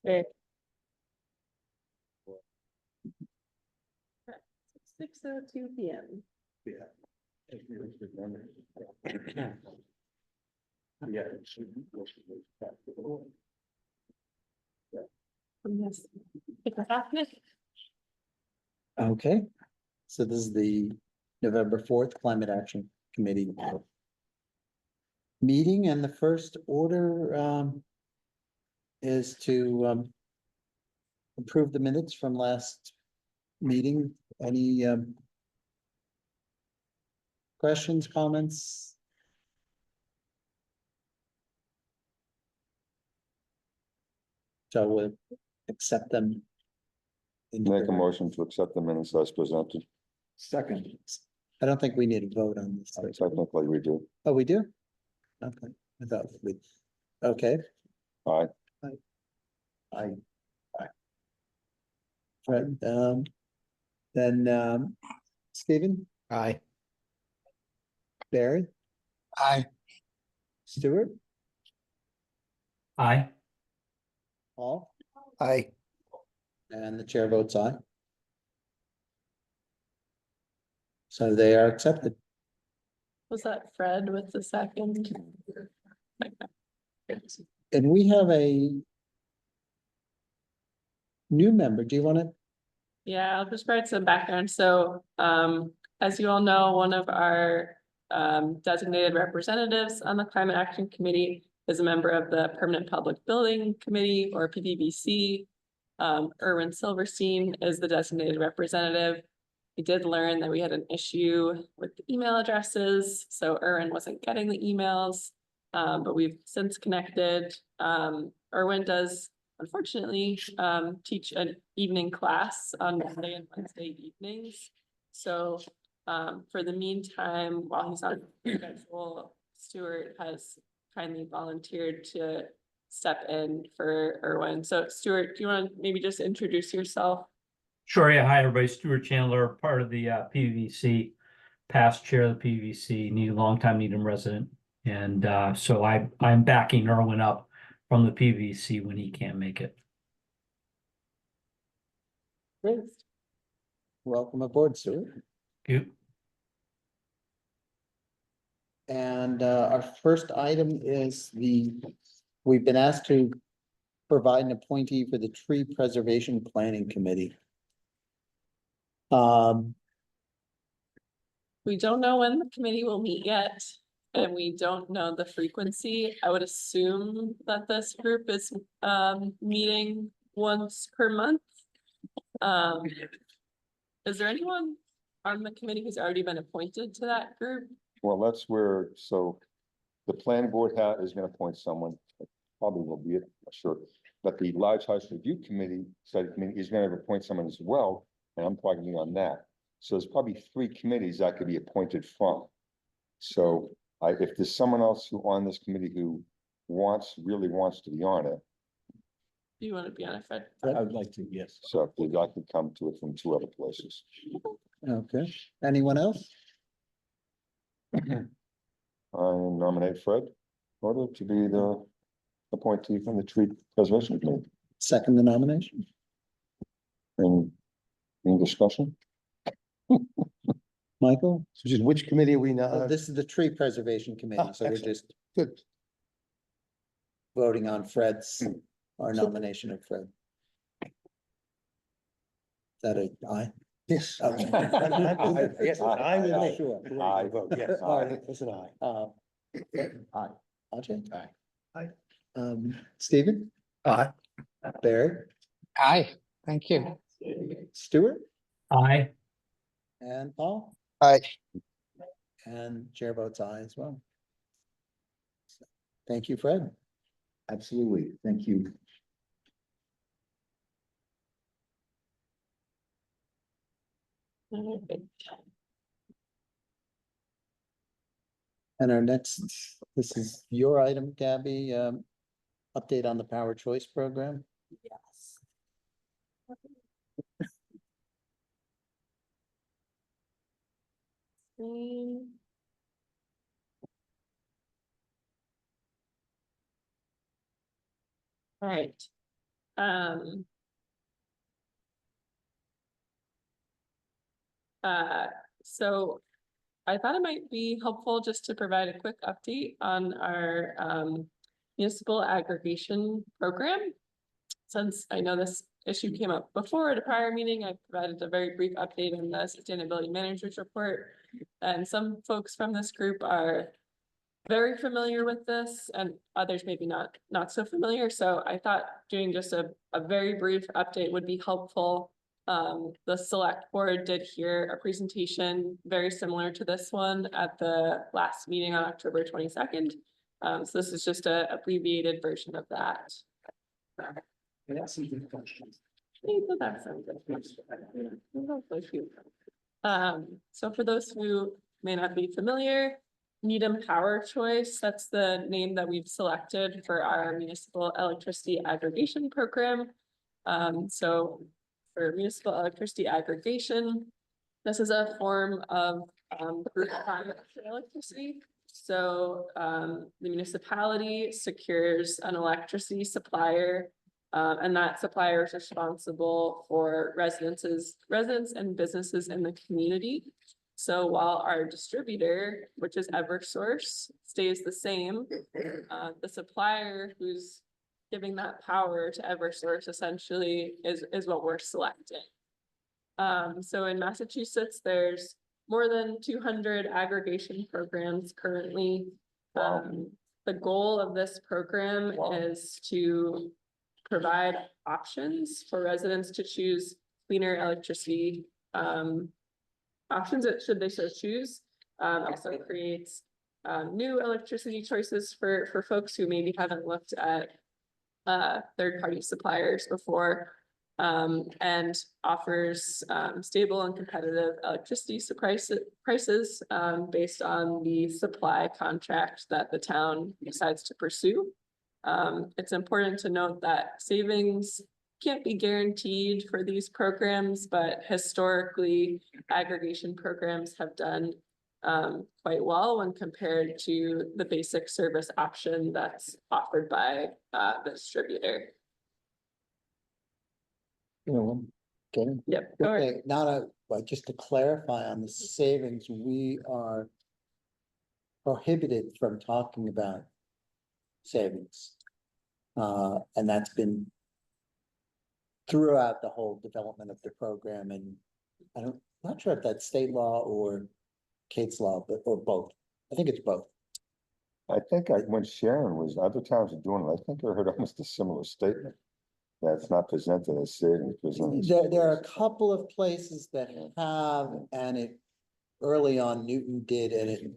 Okay. 6:02 p.m. Yeah. Yes. Pick us up, Nick. Okay, so this is the November 4th Climate Action Committee meeting, and the first order is to approve the minutes from last meeting. Any questions, comments? Shall we accept them? Make a motion to accept the minutes as presented. Second. I don't think we need a vote on this. Technically, we do. Oh, we do? Okay, I thought we, okay. Aye. I. Fred, then, Stephen, Aye. Barry, Aye. Stuart, Aye. Paul, Aye. and the chair votes aye. So they are accepted. Was that Fred with the second? And we have a new member. Do you want to? Yeah, I'll just provide some background. So, as you all know, one of our designated representatives on the Climate Action Committee is a member of the Permanent Public Building Committee, or PPBC. Erwin Silverstein is the designated representative. We did learn that we had an issue with the email addresses, so Erwin wasn't getting the emails. But we've since connected. Erwin does unfortunately teach an evening class on Monday and Wednesday evenings. So for the meantime, while he's on schedule, Stuart has kindly volunteered to step in for Erwin. So Stuart, do you want to maybe just introduce yourself? Sure, yeah. Hi, everybody. Stuart Chandler, part of the PVC, past chair of the PVC, longtime Needham resident. And so I'm backing Erwin up from the PVC when he can't make it. Great. Welcome aboard, Stuart. You. And our first item is we've been asked to provide an appointee for the Tree Preservation Planning Committee. We don't know when the committee will meet yet, and we don't know the frequency. I would assume that this group is meeting once per month. Is there anyone on the committee who's already been appointed to that group? Well, that's where, so the planning board is gonna appoint someone, probably will be it, I'm sure. But the Large House Review Committee, study committee, is gonna appoint someone as well, and I'm targeting on that. So there's probably 3 committees that could be appointed from. So if there's someone else who on this committee who really wants to be on it, Do you want to be on it, Fred? I would like to, yes. so I could come to it from 2 other places. Okay, anyone else? I nominate Fred Porter to be the appointee from the Tree Preservation Committee. Second the nomination? Any discussion? Michael? So just which committee are we now? This is the Tree Preservation Committee, so we're excellent. just Good. voting on our nomination of Fred. Is that a aye? Yes. Okay. Yes, I will make Sure. Aye. vote, yes. All right. It's an aye. Aye. Ajay? Aye. Aye. Stephen? Aye. Barry? Aye, thank you. Stuart? Aye. And Paul? Aye. And chair votes aye as well. Thank you, Fred. Absolutely, thank you. And our next, this is your item, Gabby, update on the Power Choice Program. Yes. All right. Um. So I thought it might be helpful just to provide a quick update on our municipal aggregation program. Since I know this issue came up before at a prior meeting, I provided a very brief update in the Sustainability Managers Report. And some folks from this group are very familiar with this and others maybe not so familiar. So I thought doing just a very brief update would be helpful. The select board did hear a presentation very similar to this one at the last meeting on October 22nd. So this is just a abbreviated version of that. That's some good questions. That's some good questions. So for those who may not be familiar, Needham Power Choice, that's the name that we've selected for our municipal electricity aggregation program. So for municipal electricity aggregation, this is a form of group contract for electricity. So the municipality secures an electricity supplier, and that supplier is responsible for residents and businesses in the community. So while our distributor, which is Eversource, stays the same, the supplier who's giving that power to Eversource essentially is what we're selecting. So in Massachusetts, there's more than 200 aggregation programs currently. The goal of this program is to provide options for residents to choose cleaner electricity options that should they so choose. Also creates new electricity choices for folks who maybe haven't looked at third-party suppliers before, and offers stable and competitive electricity prices based on the supply contract that the town decides to pursue. It's important to note that savings can't be guaranteed for these programs, but historically, aggregation programs have done quite well when compared to the basic service option that's offered by the distributor. Okay. Yep. All right. Okay, now, but just to clarify on the savings, we are prohibited from talking about savings. And that's been throughout the whole development of the program, and not sure if that's state law or Kate's law, but, or both. I think it's both. I think when Sharon was, other towns are doing it, I think I heard almost a similar statement. That's not presented as savings. There are a couple of places that have, and it, early on Newton did, and it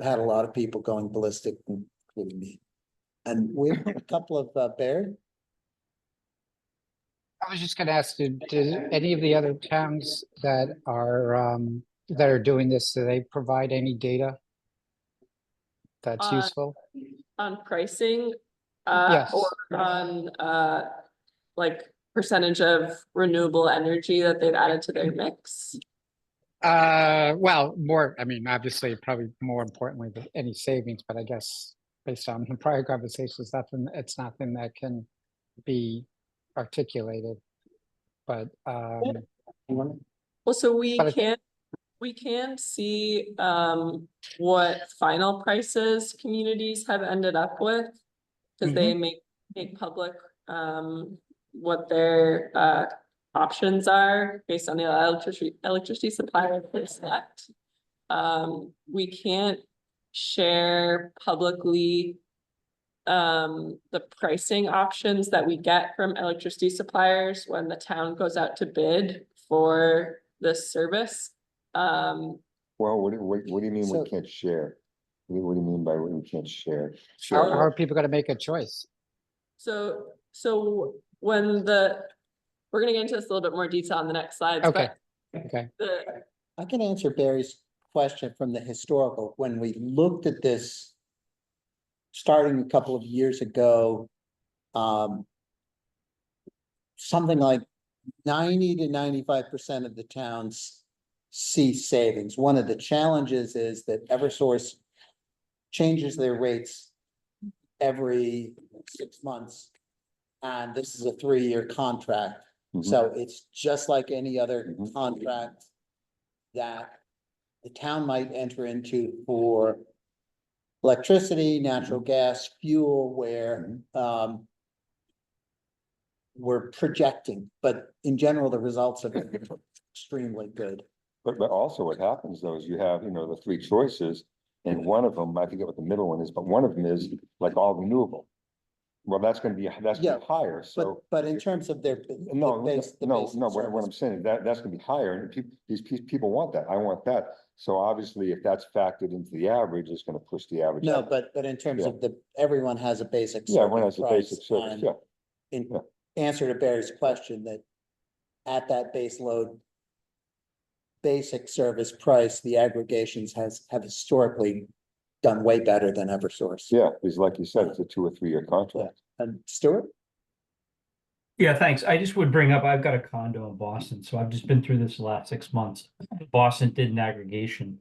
had a lot of people going ballistic, including me. And we have a couple of Baird. I was just gonna ask, did any of the other towns that are doing this, do they provide any data that's useful? On pricing, Yes. or on like percentage of renewable energy that they've added to their mix? Well, more, I mean, obviously, probably more importantly than any savings, but I guess based on the prior conversations, it's nothing that can be articulated. But Well, so we But I- can see what final prices communities have ended up with. Cause they make public what their options are based on the electricity supplier they select. We can't share publicly the pricing options that we get from electricity suppliers when the town goes out to bid for this service. Well, what do you mean So- we can't share? What do you mean by we can't share? how are people gonna make a choice? So when we're gonna get into this a little bit more detail on the next slides. Okay. but Okay, I can answer Barry's question from the historical. When we looked at this, starting a couple of years ago, something like 90 to 95% of the towns see savings. One of the challenges is that Eversource changes their rates every 6 months. And this is a 3-year contract, Mhm. so it's just like any other Mhm. contract that the town might enter into for electricity, natural gas, fuel, where, we're projecting, but in general, the results have been extremely good. But also what happens though is you have, the three choices, and one of them, I forget what the middle one is, but one of them is like all renewable. Well, that's gonna be Yeah, higher, so. But in terms of their. No, the base- the no, basic no, what I'm service. saying, that's gonna be higher, and people want that, I want that. So obviously, if that's factored into the average, it's gonna push the average. No, up. but in terms Yeah. of everyone has a basic. Yeah, everyone has service a basic price, service, and yeah. In Yeah. answer to Barry's question, that at that base load. Basic service price, the aggregations have historically done way better than Eversource. Yeah, because like you said, it's a 2 or 3 year contract. And Stuart? Yeah, thanks. I just would bring up, I've got a condo in Boston, so I've just been through this the last 6 months. Boston did an aggregation.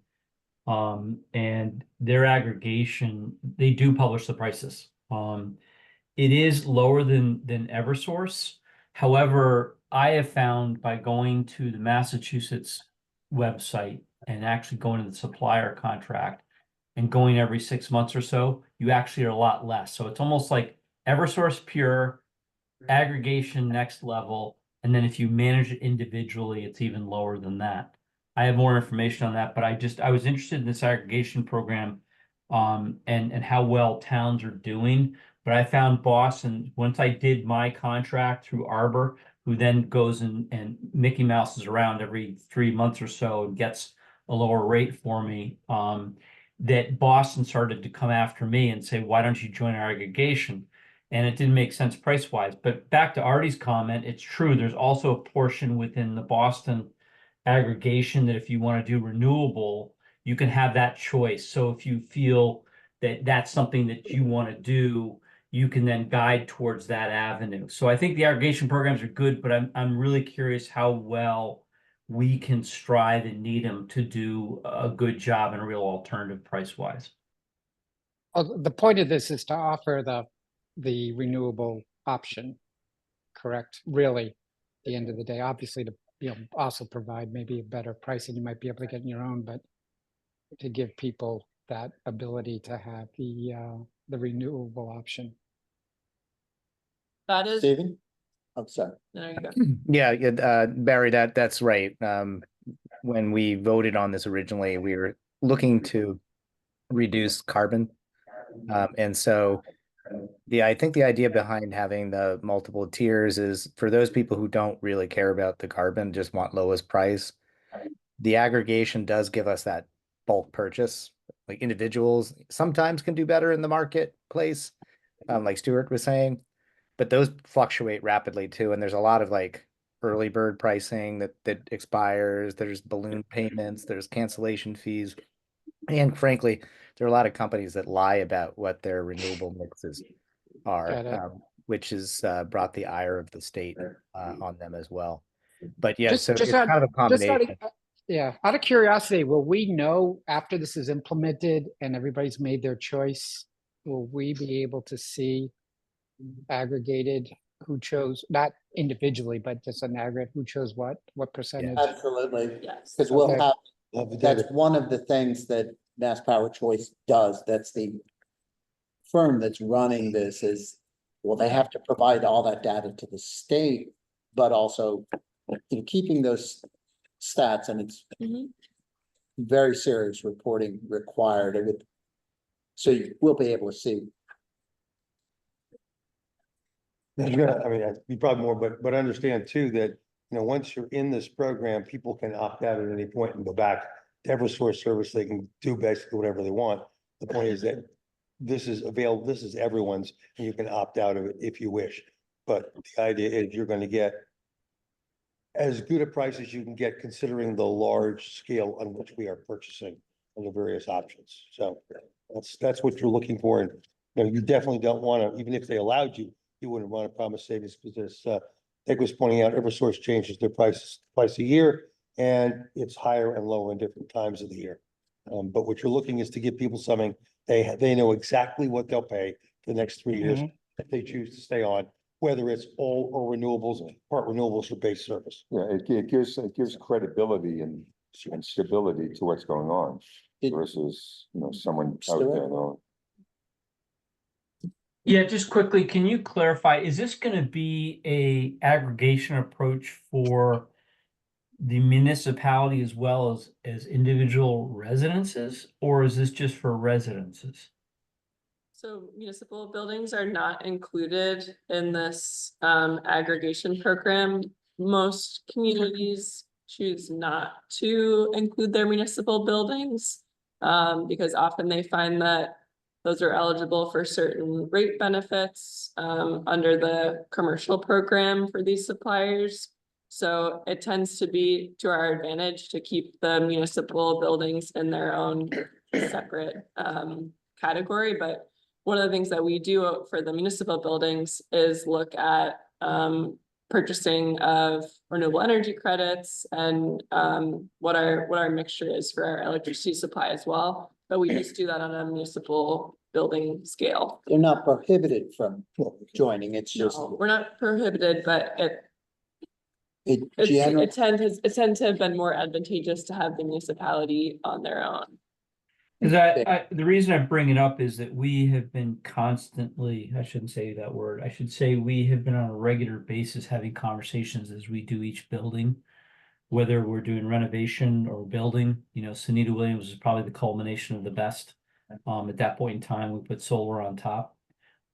And their aggregation, they do publish the prices. It is lower than Eversource. However, I have found by going to the Massachusetts website and actually going to the supplier contract and going every 6 months or so, you actually are a lot less. So it's almost like Eversource Pure, aggregation next level, and then if you manage it individually, it's even lower than that. I have more information on that, but I was interested in this aggregation program and how well towns are doing. But I found Boston, once I did my contract through Arbor, who then goes and Mickey Mouses around every 3 months or so and gets a lower rate for me. That Boston started to come after me and say, why don't you join our aggregation? And it didn't make sense price wise. But back to Artie's comment, it's true. There's also a portion within the Boston aggregation that if you want to do renewable, you can have that choice. So if you feel that that's something that you want to do, you can then guide towards that avenue. So I think the aggregation programs are good, but I'm really curious how well we can strive in Needham to do a good job and a real alternative price wise. Oh, the point of this is to offer the renewable option, correct? Really, at the end of the day, obviously to, also provide maybe a better price than you might be able to get in your own, but to give people that ability to have the renewable option. That is, Steven? I'm sorry. there you go. Yeah, Barry, that's right. When we voted on this originally, we were looking to reduce carbon. And so I think the idea behind having the multiple tiers is for those people who don't really care about the carbon, just want lowest price. The aggregation does give us that bulk purchase. Like individuals sometimes can do better in the marketplace, like Stuart was saying, but those fluctuate rapidly too. And there's a lot of like early bird pricing that expires. There's balloon payments, there's cancellation fees. And frankly, there are a lot of companies that lie about what their renewable mixes Got it. are, which has brought the ire of the state on them as well. But yeah, Just- so just it's out- kind of a combination. Yeah, out of curiosity, will we know after this is implemented and everybody's made their choice, will we be able to see aggregated who chose, not individually, but just an aggregate, who chose what percentage? Absolutely, Yes. because we'll Okay. have, Love the that's data. one of the things that Mass Power Choice does. That's the firm that's running this is, well, they have to provide all that data to the state, but also keeping those stats, and it's Mhm. very serious reporting required. So you will be able to see. You're gonna, I mean, I'd be probably more, but understand too that, once you're in this program, people can opt out at any point and go back to Eversource service. They can do basically whatever they want. The point is that this is available, this is everyone's, and you can opt out of it if you wish. But the idea is you're gonna get as good a price as you can get considering the large scale on which we are purchasing and the various options. So that's what you're looking for. And, you definitely don't want to, even if they allowed you, you wouldn't want to promise savings because Nick was pointing out, Eversource changes their prices twice a year and it's higher and lower in different times of the year. But what you're looking is to give people something, they know exactly what they'll pay for the next 3 years if they choose to stay on, whether it's all or renewables, part renewables or base service. Yeah, it gives credibility and stability to what's going on Did- versus, someone out Stuart? there alone. Yeah, just quickly, can you clarify, is this gonna be a aggregation approach for the municipality as well as individual residences, or is this just for residences? So municipal buildings are not included in this aggregation program. Most communities choose not to include their municipal buildings. Because often they find that those are eligible for certain rate benefits under the commercial program for these suppliers. So it tends to be to our advantage to keep the municipal buildings in their own separate category, but one of the things that we do for the municipal buildings is look at purchasing of renewable energy credits and what our mixture is for our electricity supply as well. But we just do that on a municipal building scale. They're not prohibited from joining, it's just, No, we're not prohibited, but it it generally, tend to have been more advantageous to have the municipality on their own. Cause the reason I bring it up is that we have been constantly, I shouldn't say that word, I should say we have been on a regular basis having conversations as we do each building. Whether we're doing renovation or building, Sunita Williams is probably the culmination of the best. At that point in time, we put solar on top.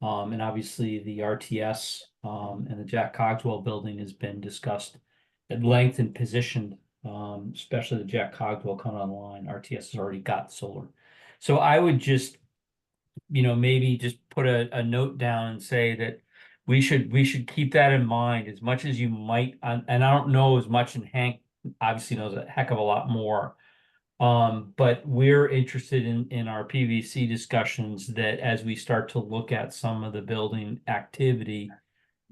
And obviously the RTS, and the Jack Cogswell building has been discussed at length and positioned, especially the Jack Cogswell coming online. RTS has already got solar. So I would just, maybe just put a note down and say that we should keep that in mind as much as you might, and I don't know as much, and Hank obviously knows a heck of a lot more. But we're interested in our PVC discussions that as we start to look at some of the building activity,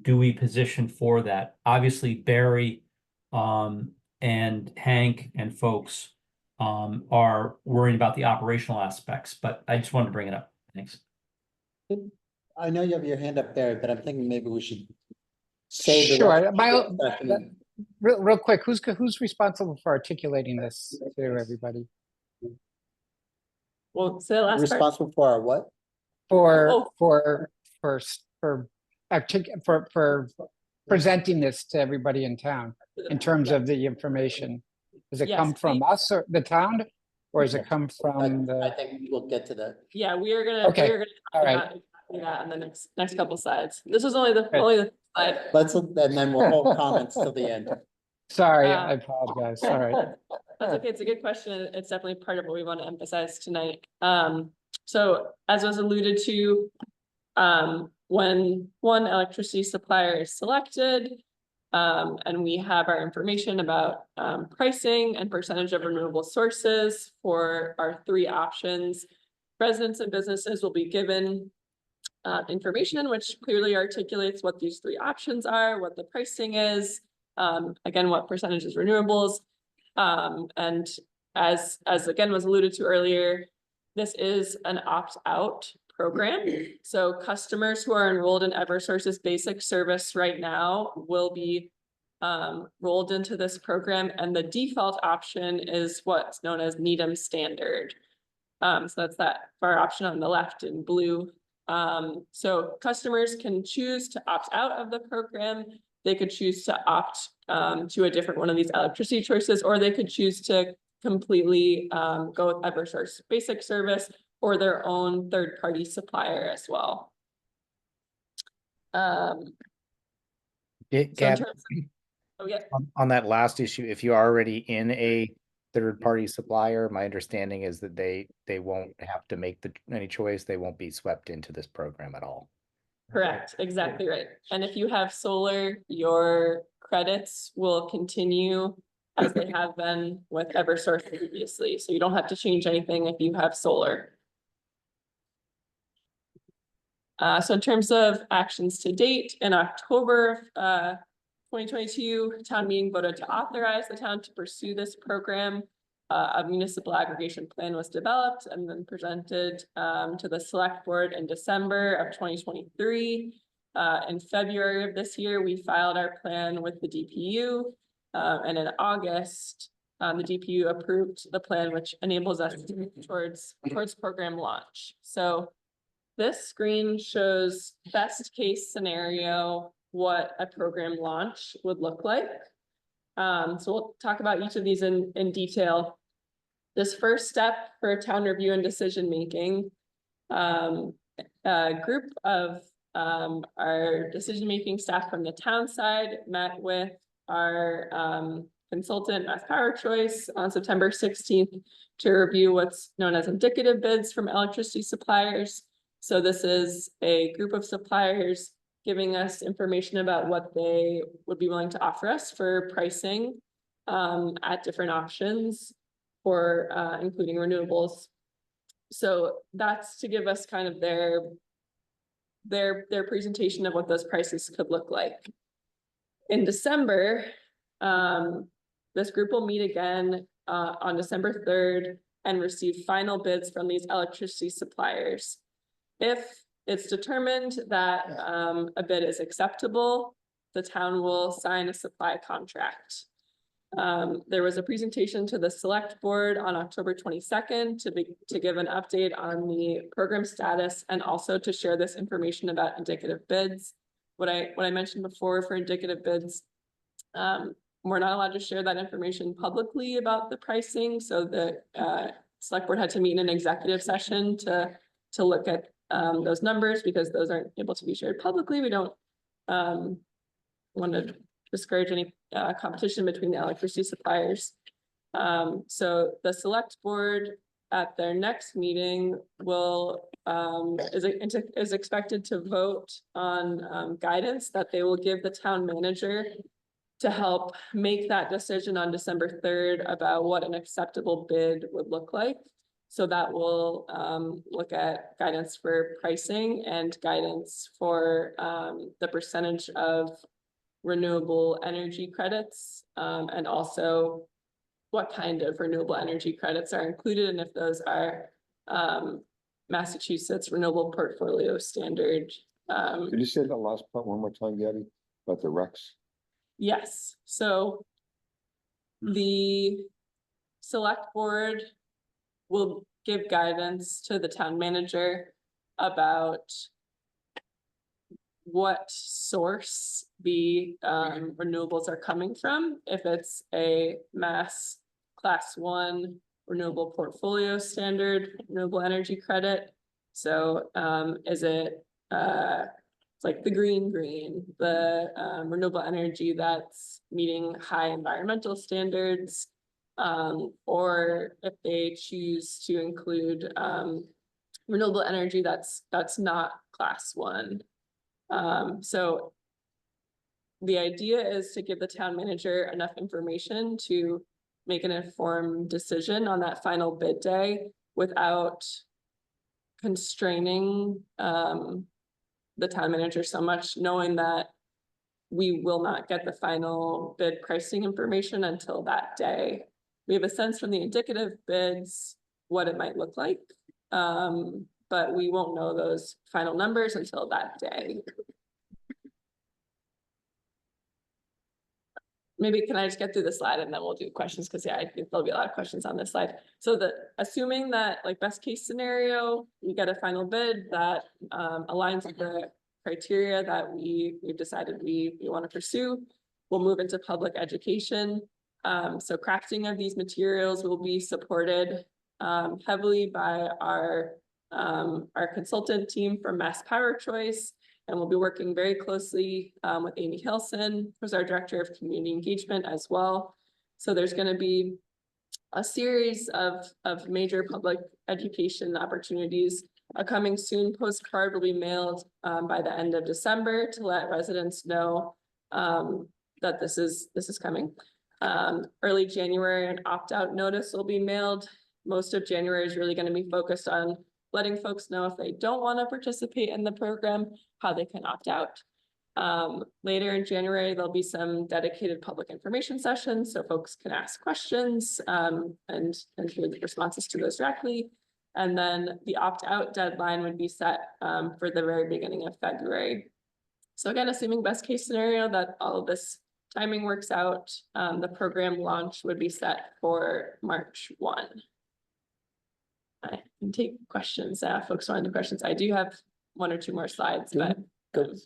do we position for that? Obviously, Barry, and Hank and folks, are worried about the operational aspects, but I just wanted to bring it up. Thanks. I know you have your hand up there, but I'm thinking maybe we should. say the Sure, rest my, of the stuff and- real quick, who's responsible for articulating this to everybody? Well, say the last part. Responsible for our what? For, Oh. for presenting this to everybody in town in terms of the information? Does it Yes, come from us or the town? Or does it come from I the, think we'll get to that. Yeah, we are gonna, Okay, we're gonna all talk right. about exactly that on the next couple slides. This was only the Good. slide. And then we'll hold comments till the end. sorry, I apologize, all right. That's okay, it's a good question. It's definitely part of what we want to emphasize tonight. So as was alluded to, when one electricity supplier is selected, and we have our information about pricing and percentage of renewable sources for our three options, residents and businesses will be given information which clearly articulates what these three options are, what the pricing is, again, what percentage is renewables. And as again was alluded to earlier, this is an opt-out program. So customers who are enrolled in Eversource's basic service right now will be rolled into this program, and the default option is what's known as Needham Standard. So that's that far option on the left in blue. So customers can choose to opt out of the program. They could choose to opt to a different one of these electricity choices, or they could choose to completely go with Eversource basic service or their own third-party supplier as well. So in Gab, terms of- oh, yeah, on that last issue, if you're already in a third-party supplier, my understanding is that they won't have to make any choice. They won't be swept into this program at all. correct, exactly right. And if you have solar, your credits will continue as they have been with Eversource previously. So you don't have to change anything if you have solar. So in terms of actions to date, in October 2022, town meeting voted to authorize the town to pursue this program. A municipal aggregation plan was developed and then presented to the select board in December of 2023. In February of this year, we filed our plan with the DPU. And in August, the DPU approved the plan, which enables us to move towards program launch. So this screen shows best case scenario, what a program launch would look like. So we'll talk about each of these in detail. This first step for town review and decision making, a group of our decision-making staff from the town side met with our consultant, Mass Power Choice, on September 16th to review what's known as indicative bids from electricity suppliers. So this is a group of suppliers giving us information about what they would be willing to offer us for pricing at different options for including renewables. So that's to give us kind of their presentation of what those prices could look like. In December, this group will meet again on December 3rd and receive final bids from these electricity suppliers. If it's determined that a bid is acceptable, the town will sign a supply contract. There was a presentation to the select board on October 22nd to give an update on the program status and also to share this information about indicative bids. What I mentioned before for indicative bids, we're not allowed to share that information publicly about the pricing. So the select board had to meet in an executive session to look at those numbers because those aren't able to be shared publicly. We don't want to discourage any competition between the electricity suppliers. So the select board at their next meeting will is expected to vote on guidance that they will give the town manager to help make that decision on December 3rd about what an acceptable bid would look like. So that will look at guidance for pricing and guidance for the percentage of renewable energy credits, and also what kind of renewable energy credits are included and if those are Massachusetts Renewable Portfolio Standard. Could you say that last part one more time, Gabby, about the RECs? Yes, so the select board will give guidance to the town manager about what source the renewables are coming from. If it's a Mass Class 1 Renewable Portfolio Standard renewable energy credit. So is it it's like the green, the renewable energy that's meeting high environmental standards, or if they choose to include renewable energy that's not Class 1. So the idea is to give the town manager enough information to make an informed decision on that final bid day without constraining the town manager so much, knowing that we will not get the final bid pricing information until that day. We have a sense from the indicative bids what it might look like, but we won't know those final numbers until that day. Maybe can I just get through the slide and then we'll do questions, because yeah, I think there'll be a lot of questions on this slide. So assuming that like best case scenario, we get a final bid that aligns with the criteria that we've decided we want to pursue, we'll move into public education. So crafting of these materials will be supported heavily by our consultant team from Mass Power Choice. And we'll be working very closely with Amy Hilson, who's our Director of Community Engagement as well. So there's going to be a series of major public education opportunities. A coming soon postcard will be mailed by the end of December to let residents know that this is coming. Early January, an opt-out notice will be mailed. Most of January is really going to be focused on letting folks know if they don't want to participate in the program, how they can opt out. Later in January, there'll be some dedicated public information sessions so folks can ask questions and hear the responses to those directly. And then the opt-out deadline would be set for the very beginning of February. So again, assuming best case scenario that all of this timing works out, the program launch would be set for March 1. I can take questions, folks want any questions. I do have 1 or 2 more slides, Do we but. go- Do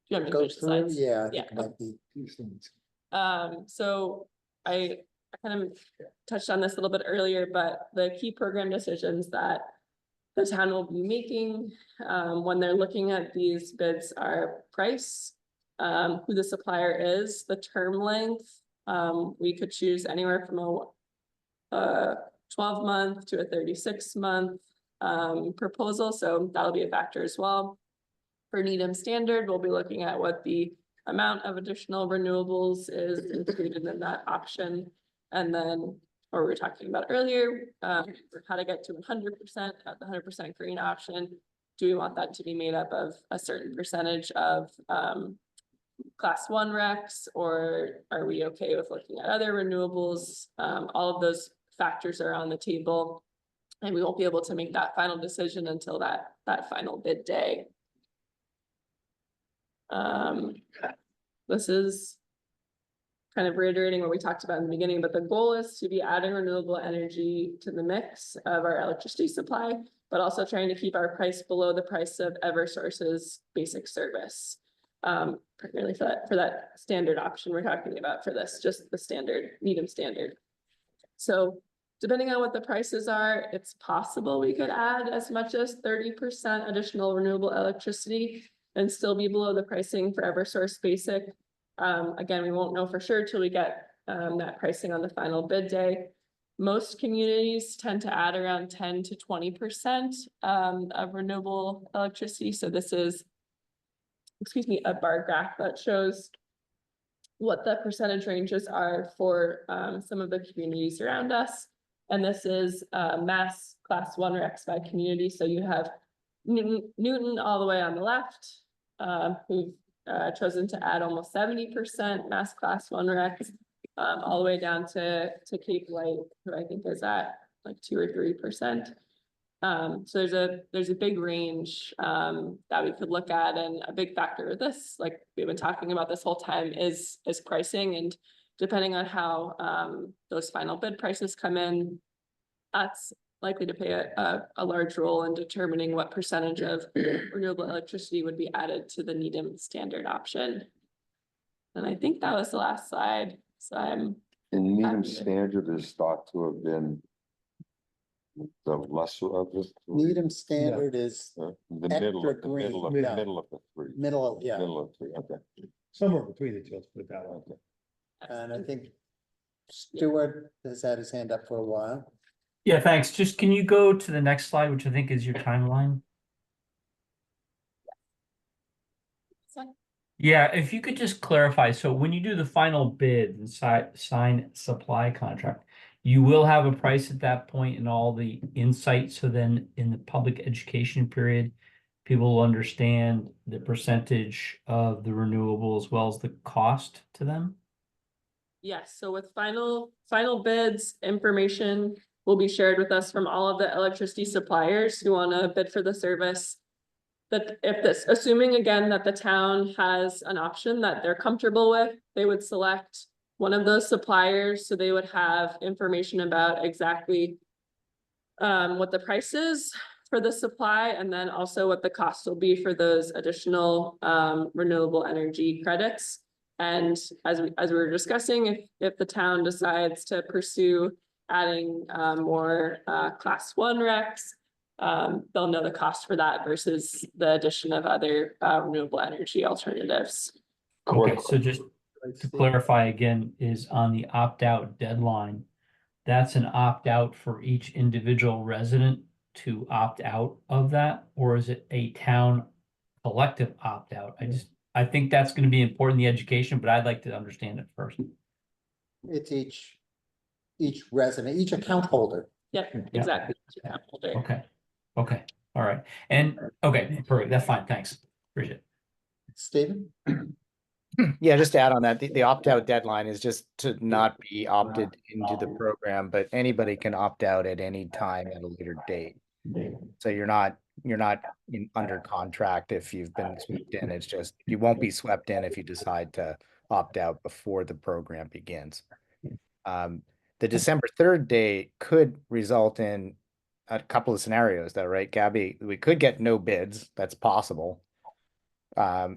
you want me to Go finish the through, slides? yeah. I Yeah. think it might be- So I kind of touched on this a little bit earlier, but the key program decisions that the town will be making, when they're looking at these bids are price, who the supplier is, the term length. We could choose anywhere from a 12-month to a 36-month proposal, so that'll be a factor as well. For Needham Standard, we'll be looking at what the amount of additional renewables is included in that option. And then, or we were talking about earlier, how to get to 100%, at the 100% green option. Do we want that to be made up of a certain percentage of class 1 RECs, or are we okay with looking at other renewables? All of those factors are on the table, and we won't be able to make that final decision until that final bid day. This is kind of reiterating what we talked about in the beginning, but the goal is to be adding renewable energy to the mix of our electricity supply, but also trying to keep our price below the price of Eversource's basic service. Primarily for that standard option we're talking about for this, just the standard, Needham Standard. So depending on what the prices are, it's possible we could add as much as 30% additional renewable electricity and still be below the pricing for Eversource Basic. Again, we won't know for sure till we get that pricing on the final bid day. Most communities tend to add around 10 to 20% of renewable electricity. So this is, excuse me, a bar graph that shows what the percentage ranges are for some of the communities around us. And this is mass class 1 RECs by community. So you have Newton all the way on the left, who've chosen to add almost 70% mass class 1 RECs, all the way down to Cape Light, who I think is at like 2 or 3%. So there's a big range that we could look at, and a big factor of this, like we've been talking about this whole time, is pricing. And depending on how those final bid prices come in, that's likely to play a large role in determining what percentage of renewable electricity would be added to the Needham Standard option. And I think that was the last slide. So I'm In Needham happy to- Standard is thought to have been the lesser of the three, Needham Standard is the middle, extra green, the yeah. middle of the three. middle, yeah, Middle of three, okay, Somewhere between the two, let's put it that way. okay. and I think Stuart has had his hand up for a while. Yeah, thanks. Just can you go to the next slide, which I think is your timeline? Yeah, if you could just clarify, so when you do the final bid and sign supply contract, you will have a price at that point and all the insights, so then in the public education period, people will understand the percentage of the renewable as well as the cost to them? Yes, so with final bids, information will be shared with us from all of the electricity suppliers who want to bid for the service. That if this, assuming again that the town has an option that they're comfortable with, they would select one of those suppliers, so they would have information about exactly what the price is for the supply, and then also what the cost will be for those additional renewable energy credits. And as we were discussing, if the town decides to pursue adding more class 1 RECs, they'll know the cost for that versus the addition of other renewable energy alternatives. Okay, so just to clarify again, is on the opt-out deadline, that's an opt-out for each individual resident to opt out of that, or is it a town collective opt-out? I think that's gonna be important in the education, but I'd like to understand it first. It's each resident, each account holder. Yep, Yeah. exactly. Okay, all right, and, okay, perfect, that's fine, thanks, appreciate it. Stephen? Yeah, just to add on that, the opt-out deadline is just to not be opted into the program, but anybody can opt out at any time at a later date. So you're not you're not under contract if you've been swept in. It's just, you won't be swept in if you decide to opt out before the program begins. The December 3rd date could result in a couple of scenarios though, right, Gabby? We could get no bids. That's possible.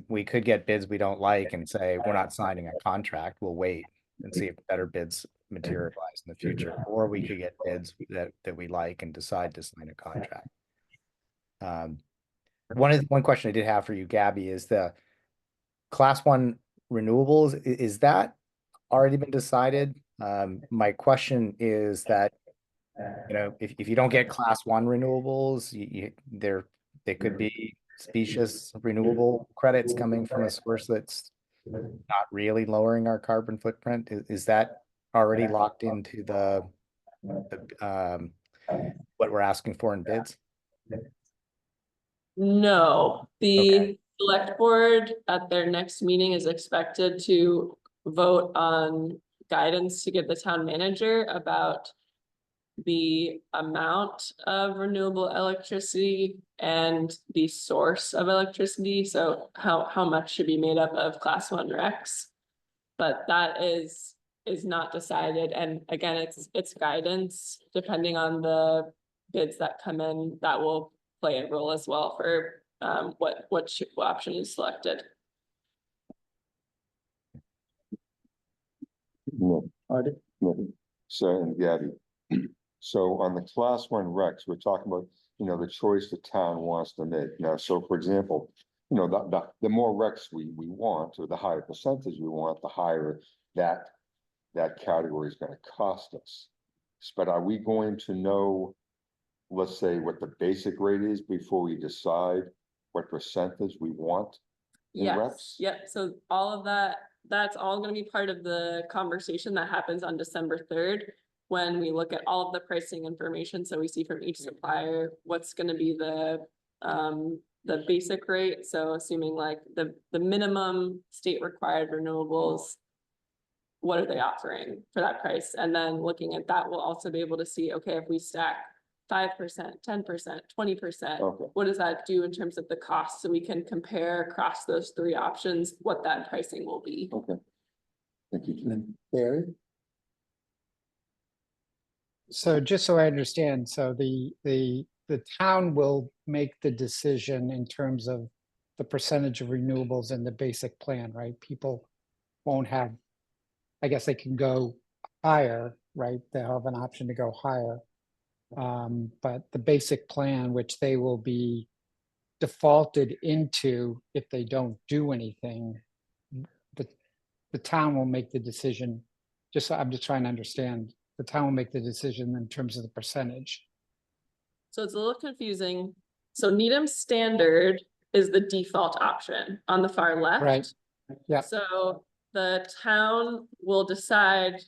We could get bids we don't like and say, we're not signing a contract. We'll wait and see if better bids materialize in the future. Or we could get bids that we like and decide to sign a contract. One question I did have for you, Gabby, is the Class 1 renewables, is that already been decided? My question is that, if you don't get Class 1 renewables, they could be specious renewable credits coming from a source that's not really lowering our carbon footprint. Is that already locked into the what we're asking for in bids? No, the select board at their next meeting is expected to vote on guidance to give the town manager about the amount of renewable electricity and the source of electricity. So how much should be made up of Class 1 RECs. But that is not decided. And again, it's guidance depending on the bids that come in, that will play a role as well for what option is selected. No, Artie? no. So, and Gabby, so on the Class 1 RECs, we're talking about, the choice the town wants to make. Now, so for example, the more RECs we want, or the higher percentage we want, the higher that category is gonna cost us. But are we going to know, let's say, what the basic rate is before we decide what percentage we want in Yes, RECs? yep, so all of that's all gonna be part of the conversation that happens on December 3rd. When we look at all of the pricing information, so we see from each supplier, what's gonna be the basic rate, so assuming like the minimum state required renewables. What are they offering for that price? And then looking at that, we'll also be able to see, okay, if we stack 5%, 10%, 20%, Okay. what does that do in terms of the cost? So we can compare across those three options, what that pricing will be. Okay. Thank you. And then Barry? So just so I understand, so the town will make the decision in terms of the percentage of renewables in the basic plan, right? People won't have, I guess they can go higher, right? They'll have an option to go higher. But the basic plan, which they will be defaulted into if they don't do anything, the town will make the decision. I'm just trying to understand. The town will make the decision in terms of the percentage. So it's a little confusing. So Needham Standard is the default option on the far left. Right. Yeah. So the town will decide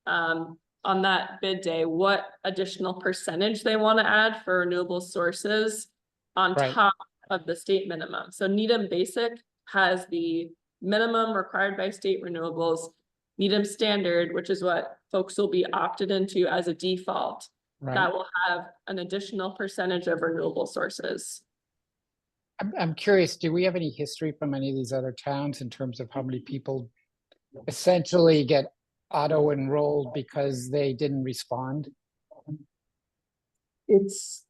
on that bid day, what additional percentage they want to add for renewable sources on Right. top of the state minimum. So Needham Basic has the minimum required by state renewables. Needham Standard, which is what folks will be opted into as a default, Right. that will have an additional percentage of renewable sources. I'm curious, do we have any history from any of these other towns in terms of how many people essentially get auto enrolled because they didn't respond? It's,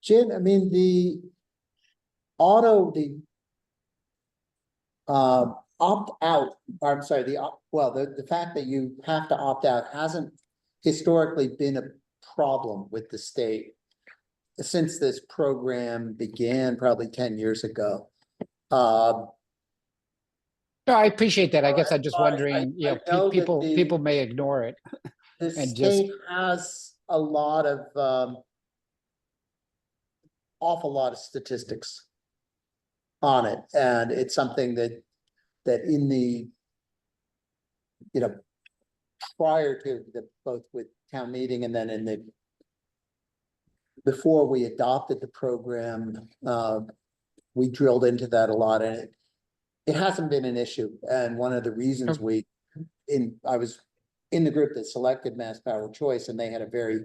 Jen, I mean, the opt out, I'm sorry, the fact that you have to opt out hasn't historically been a problem with the state since this program began probably 10 years ago. No, I appreciate that. I guess I'm just I wondering, know that people may ignore it. The And just- state has a lot of, awful lot of statistics on it, and it's something that in the, prior to both with town meeting and then before we adopted the program, we drilled into that a lot, and it hasn't been an issue. And one of the reasons I was in the group that selected Mass Power Choice, and they had a very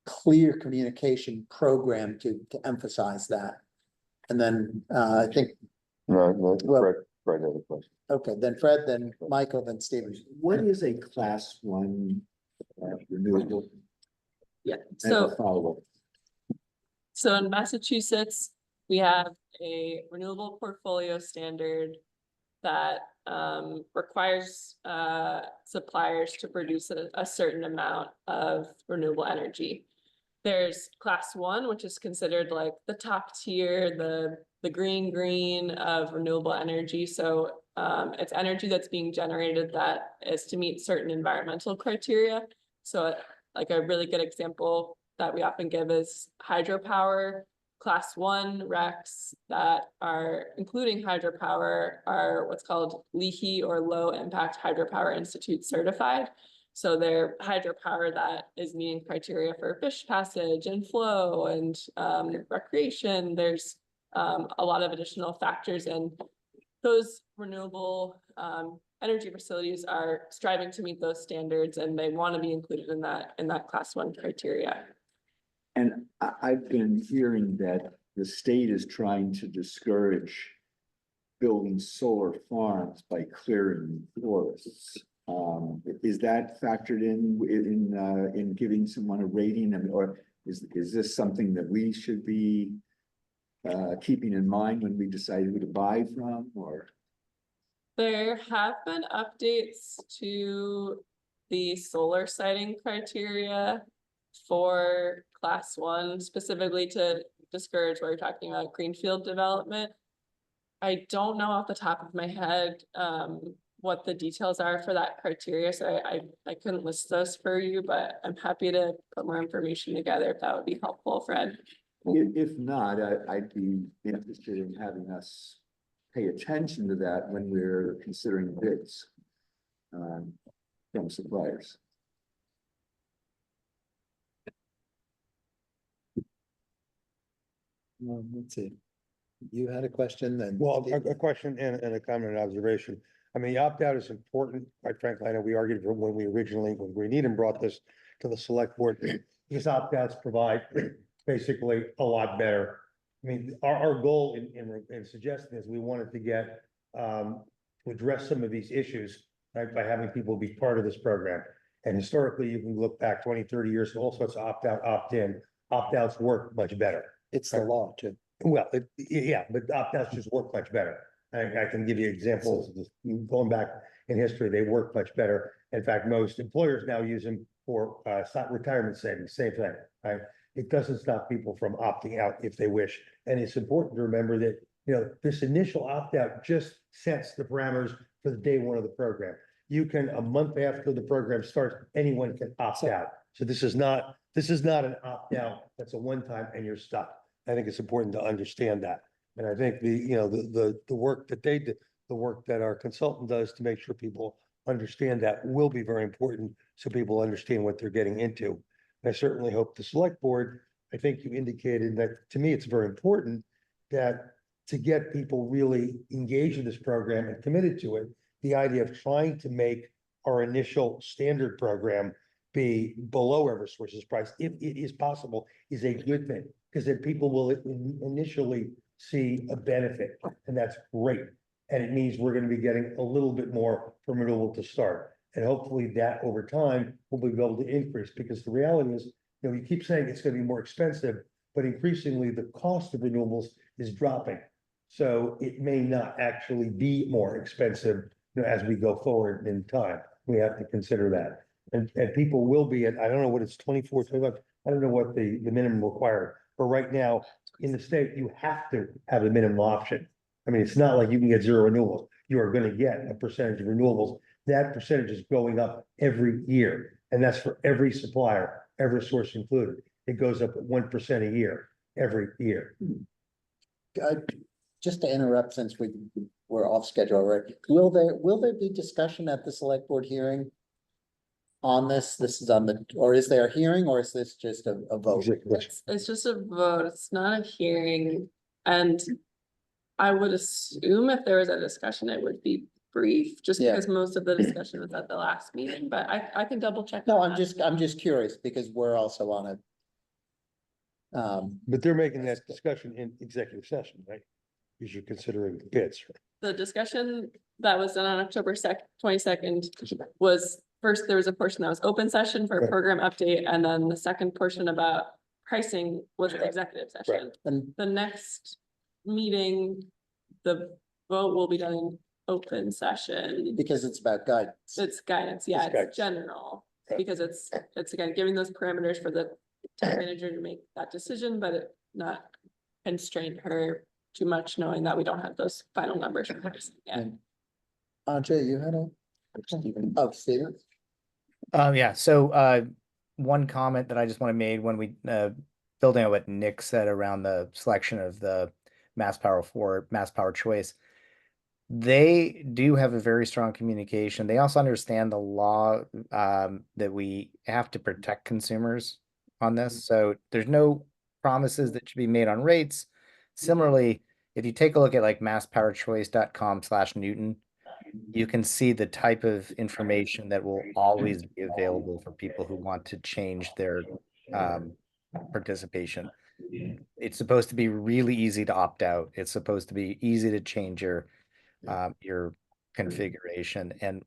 clear communication program to emphasize that. And then, I think, No, Well- Fred had a question. okay, then Fred, then Michael, then Stephen. What is a class one renewable? Yeah, And so. a follow-up. So in Massachusetts, we have a renewable portfolio standard that requires suppliers to produce a certain amount of renewable energy. There's class one, which is considered like the top tier, the green of renewable energy. So it's energy that's being generated that is to meet certain environmental criteria. So like a really good example that we often give is hydropower. Class one RECs that are including hydropower are what's called LIHI or Low Impact Hydropower Institute certified. So they're hydropower that is meeting criteria for fish passage and flow and recreation. There's a lot of additional factors, and those renewable energy facilities are striving to meet those standards, and they want to be included in that class one criteria. And I've been hearing that the state is trying to discourage building solar farms by clearing forests. Is that factored in giving someone a rating? I mean, or is this something that we should be keeping in mind when we decide who to buy from, or? There have been updates to the solar siting criteria for class one, specifically to discourage what you're talking about, greenfield development. I don't know off the top of my head what the details are for that criteria, so I couldn't list those for you, but I'm happy to put more information together if that would be helpful, Fred. If not, I'd be interested in having us pay attention to that when we're considering bids from suppliers. Let's see. You had a question then? Well, a question and a comment and observation. I mean, the opt-out is important. Quite frankly, I know we argued for when Green Needham brought this to the select board, because opt-outs provide basically a lot better. I mean, our goal in suggesting is we wanted to get to address some of these issues, right, by having people be part of this program. And historically, you can look back 20, 30 years, all sorts of opt-out, opt-in, opt-outs work much better. It's the law too. Well, yeah, but opt-outs just work much better. I can give you examples, just going back in history, they work much better. In fact, most employers now use them for retirement savings, same thing, right? It doesn't stop people from opting out if they wish. And it's important to remember that, you know, this initial opt-out just sets the parameters for the day one of the program. You can, a month after the program starts, anyone can opt out. So this is not an opt-out, that's a one-time and you're stuck. I think it's important to understand that. And I think the work that they did, the work that our consultant does to make sure people understand that will be very important, so people understand what they're getting into. And I certainly hope the select board, I think you indicated that, to me, it's very important that to get people really engaged in this program and committed to it, the idea of trying to make our initial standard program be below Eversource's price, if it is possible, is a good thing, because then people will initially see a benefit, and that's great. And it means we're going to be getting a little bit more from renewable to start. And hopefully that over time will be able to increase, because the reality is, you know, you keep saying it's going to be more expensive, but increasingly the cost of renewables is dropping. So it may not actually be more expensive, you know, as we go forward in time. We have to consider that. And people will be at, I don't know what it's 24, 25, I don't know what the minimum required. But right now in the state, you have to have a minimum option. I mean, it's not like you can get zero renewables. You are going to get a percentage of renewables. That percentage is going up every year. And that's for every supplier, Eversource included. It goes up at 1% a year, every year. Just to interrupt, since we're off schedule already, will there be discussion at the select board hearing on this? This is on the, or is there a hearing, or is this just a vote? It's just a vote, it's not a hearing, and I would assume if there was a discussion, it would be brief, just Yeah. because most of the discussion was at the last meeting, but I can double check. No, on I'm that. just curious, because we're also on a But they're making that discussion in executive session, right? Because you're considering bids, right? The discussion that was done on October 22nd was, first, there was a portion that was open session for a Right. program update, and then the second portion about pricing was the executive session. And The next meeting, the vote will be done in open session. because it's about guidance. It's guidance, yeah, It's guidance. it's general, Right. because it's again, giving those parameters for the town manager to make that decision, but it not constrain her too much, knowing that we don't have those final numbers. from her yet. And Ajay, you had a? Oh, Steven? Yeah, so one comment that I just want to make when we building on what Nick said around the selection of the Mass Power Choice. They do have a very strong communication. They also understand the law that we have to protect consumers on this. So there's no promises that should be made on rates. Similarly, if you take a look at like masspowerchoice.com/Newton, you can see the type of information that will always be available for people who want to change their participation. It's supposed to be really easy to opt out. It's supposed to be easy to change your configuration, and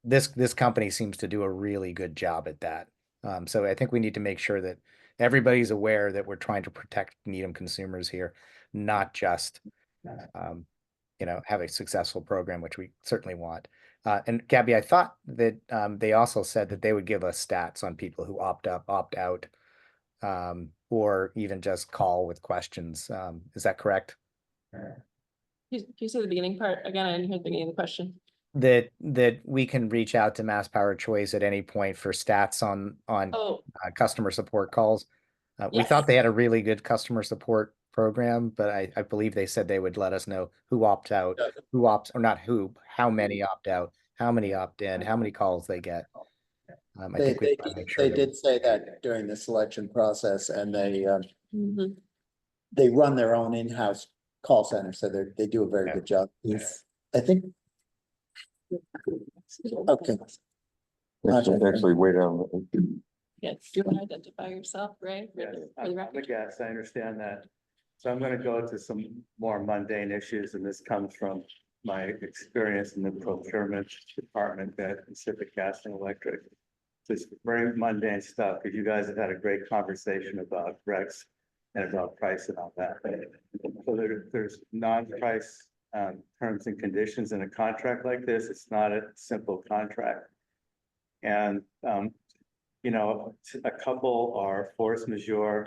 this company seems to do a really good job at that. So I think we need to make sure that everybody's aware that we're trying to protect Needham consumers here, not just have a successful program, which we certainly want. And Gabby, I thought that they also said that they would give us stats on people who opt up, opt out, or even just call with questions. Is that correct? Can you say the beginning part again? I didn't hear the beginning of the question. That we can reach out to Mass Power Choice at any point for stats on Oh, customer support calls. We Yes. thought they had a really good customer support program, but I believe they said they would let us know who opts out, who opts, or not who, how many opt out, how many opt in, how many calls they get. I They, think we they, want to make did- sure they that did say that during the selection process, and mhm. they run their own in-house call center, so they do a very Yeah. good job. I think. Okay. Actually, wait down. Yes, you want to identify yourself, right? Yes, For the I'm a record. guest, I understand that. So I'm gonna go to some more mundane issues, and this comes from my experience in the procurement department at Pacific Gas and Electric. Just very mundane stuff, because you guys have had a great conversation about Rex and about price and all that. So there's non-price terms and conditions in a contract like this. It's not a simple contract. And a couple are force majeure.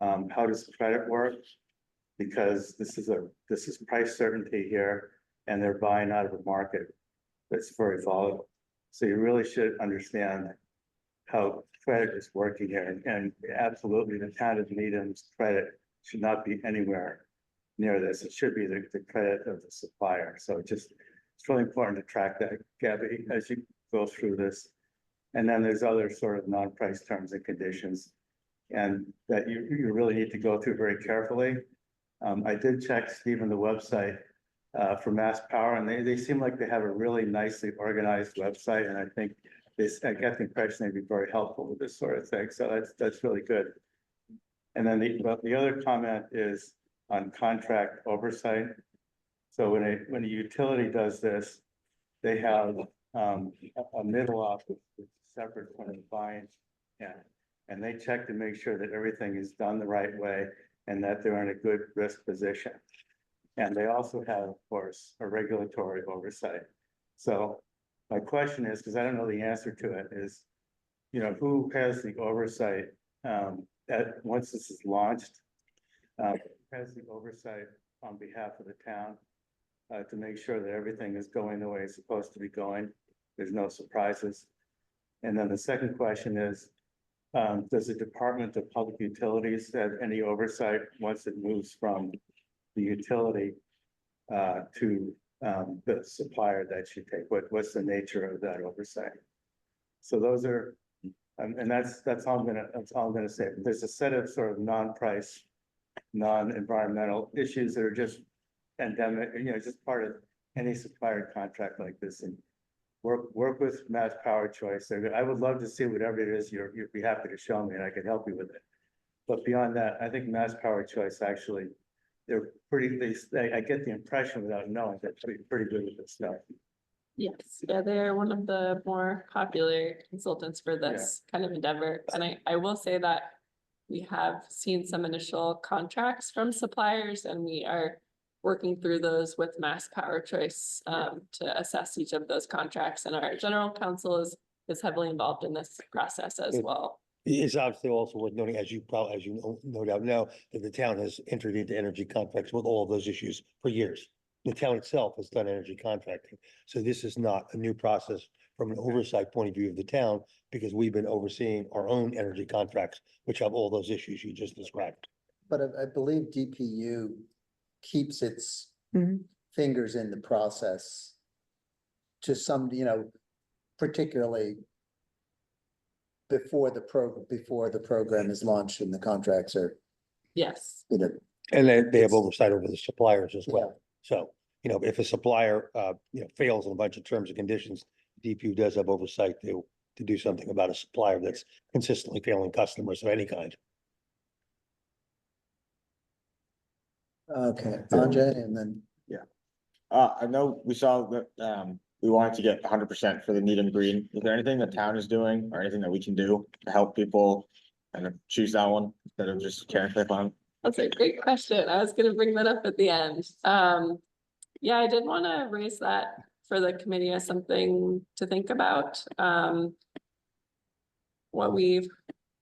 How does credit work? Because this is price certainty here, and they're buying out of a market that's very volatile. So you really should understand how credit is working here, and absolutely the town of Needham's credit should not be anywhere near this. It should be the credit of the supplier. So it's really important to track that, Gabby, as you go through this. And then there's other sort of non-price terms and conditions, and that you really need to go through very carefully. I did check, Stephen, the website for Mass Power, and they seem like they have a really nicely organized website, and I think I get the impression they'd be very helpful with this sort of thing, so that's really good. And then the other comment is on contract oversight. So when a utility does this, they have a middle office that's separate from the buying end. And they check to make sure that everything is done the right way and that they're in a good risk position. And they also have, of course, a regulatory oversight. So my question is, because I don't know the answer to it, is, who has the oversight that once this is launched, has the oversight on behalf of the town to make sure that everything is going the way it's supposed to be going. There's no surprises. And then the second question is, does the Department of Public Utilities have any oversight once it moves from the utility to the supplier that you take? What's the nature of that oversight? So those are, and that's all I'm gonna say. There's a set of sort of non-price, non-environmental issues that are just endemic, just part of any supplier contract like this, and work with Mass Power Choice. I would love to see whatever it is you'd be happy to show me, and I could help you with it. But beyond that, I think Mass Power Choice actually, they're pretty, I get the impression without knowing that they're pretty good with this stuff. Yes, yeah, they're one of the more popular consultants for this kind of endeavor. And I will say that we have seen some initial contracts from suppliers and we are working through those with Mass Power Choice to assess each of those contracts. And our general counsel is heavily involved in this process as Good. well. It's obviously also worth noting, as you probably, no doubt know, that the town has entered into energy contracts with all of those issues for years. The town itself has done energy contracting, so this is not a new process from an oversight point of view of the town, because we've been overseeing our own energy contracts, which have all those issues you just described. But I believe DPU keeps its Mhm. fingers in the process to some, particularly before the program is launched and the contracts are, Yes, And they have It's- oversight over the suppliers as yeah. well. So, if a supplier, fails in a bunch of terms and conditions, DPU does have oversight to do something about a supplier that's consistently failing customers of any kind. Okay, Ajay, and then, I know we saw that, we wanted to get 100% for the Needham Green. Is there anything the town is doing or anything that we can do to help people kind of choose that one instead of just caring for the fund? that's a great question. I was gonna bring that up at the end. Yeah, I did want to raise that for the committee as something to think about. What we've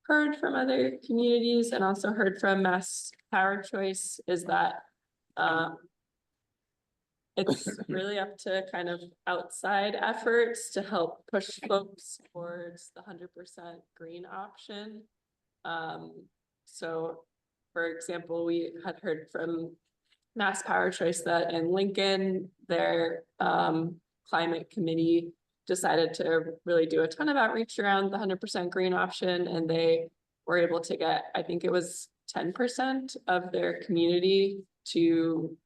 heard from other communities and also heard from Mass Power Choice is that it's really up to kind of outside efforts to help push folks towards the 100% green option. So for example, we had heard from Mass Power Choice that in Lincoln, their climate committee decided to really do a ton of outreach around the 100% green option, and they were able to get, I think it was 10% of their community to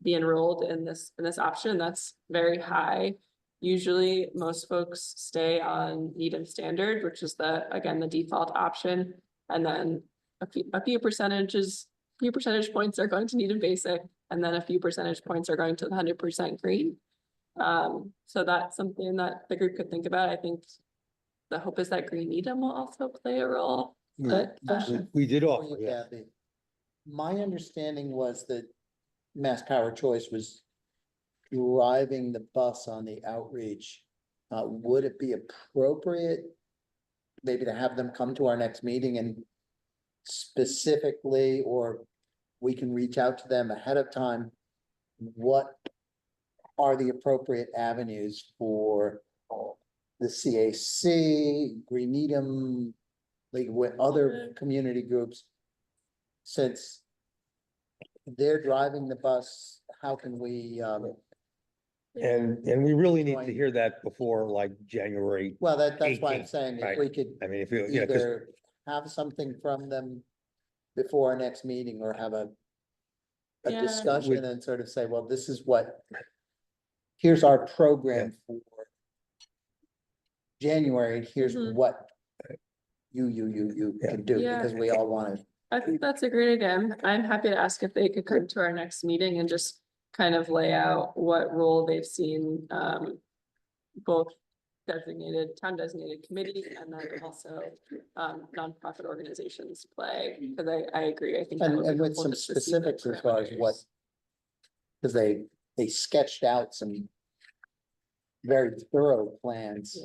be enrolled in this option. That's very high. Usually, most folks stay on Needham Standard, which is again, the default option, and then a few percentage points are going to Needham Basic, and then a few percentage points are going to the 100% green. So that's something that the group could think about. I think the hope is that Green Needham will also play a role, but We did for offer, you, yeah. Kathy, my understanding was that Mass Power Choice was driving the bus on the outreach. Would it be appropriate maybe to have them come to our next meeting and specifically, or we can reach out to them ahead of time? What are the appropriate avenues for the CAC, Green Needham, like with other community groups? Since they're driving the bus, how can we, And we really need to hear that before like January. well, that's why I'm 18th, saying if right. we could I mean, if you, cause either have something from them before our next meeting or have a Yeah. discussion and sort of say, well, this is what, here's our program for January, and here's Mhm. what you Yeah. can do, Yeah. because we all want to. I think that's a great idea. I'm happy to ask if they could come to our next meeting and just kind of lay out what role they've seen, both town designated committee and then also, nonprofit organizations play, because I agree, I think. that would be And with helpful some just to see the specifics as far as what. parameters. Because they sketched out some very thorough plans.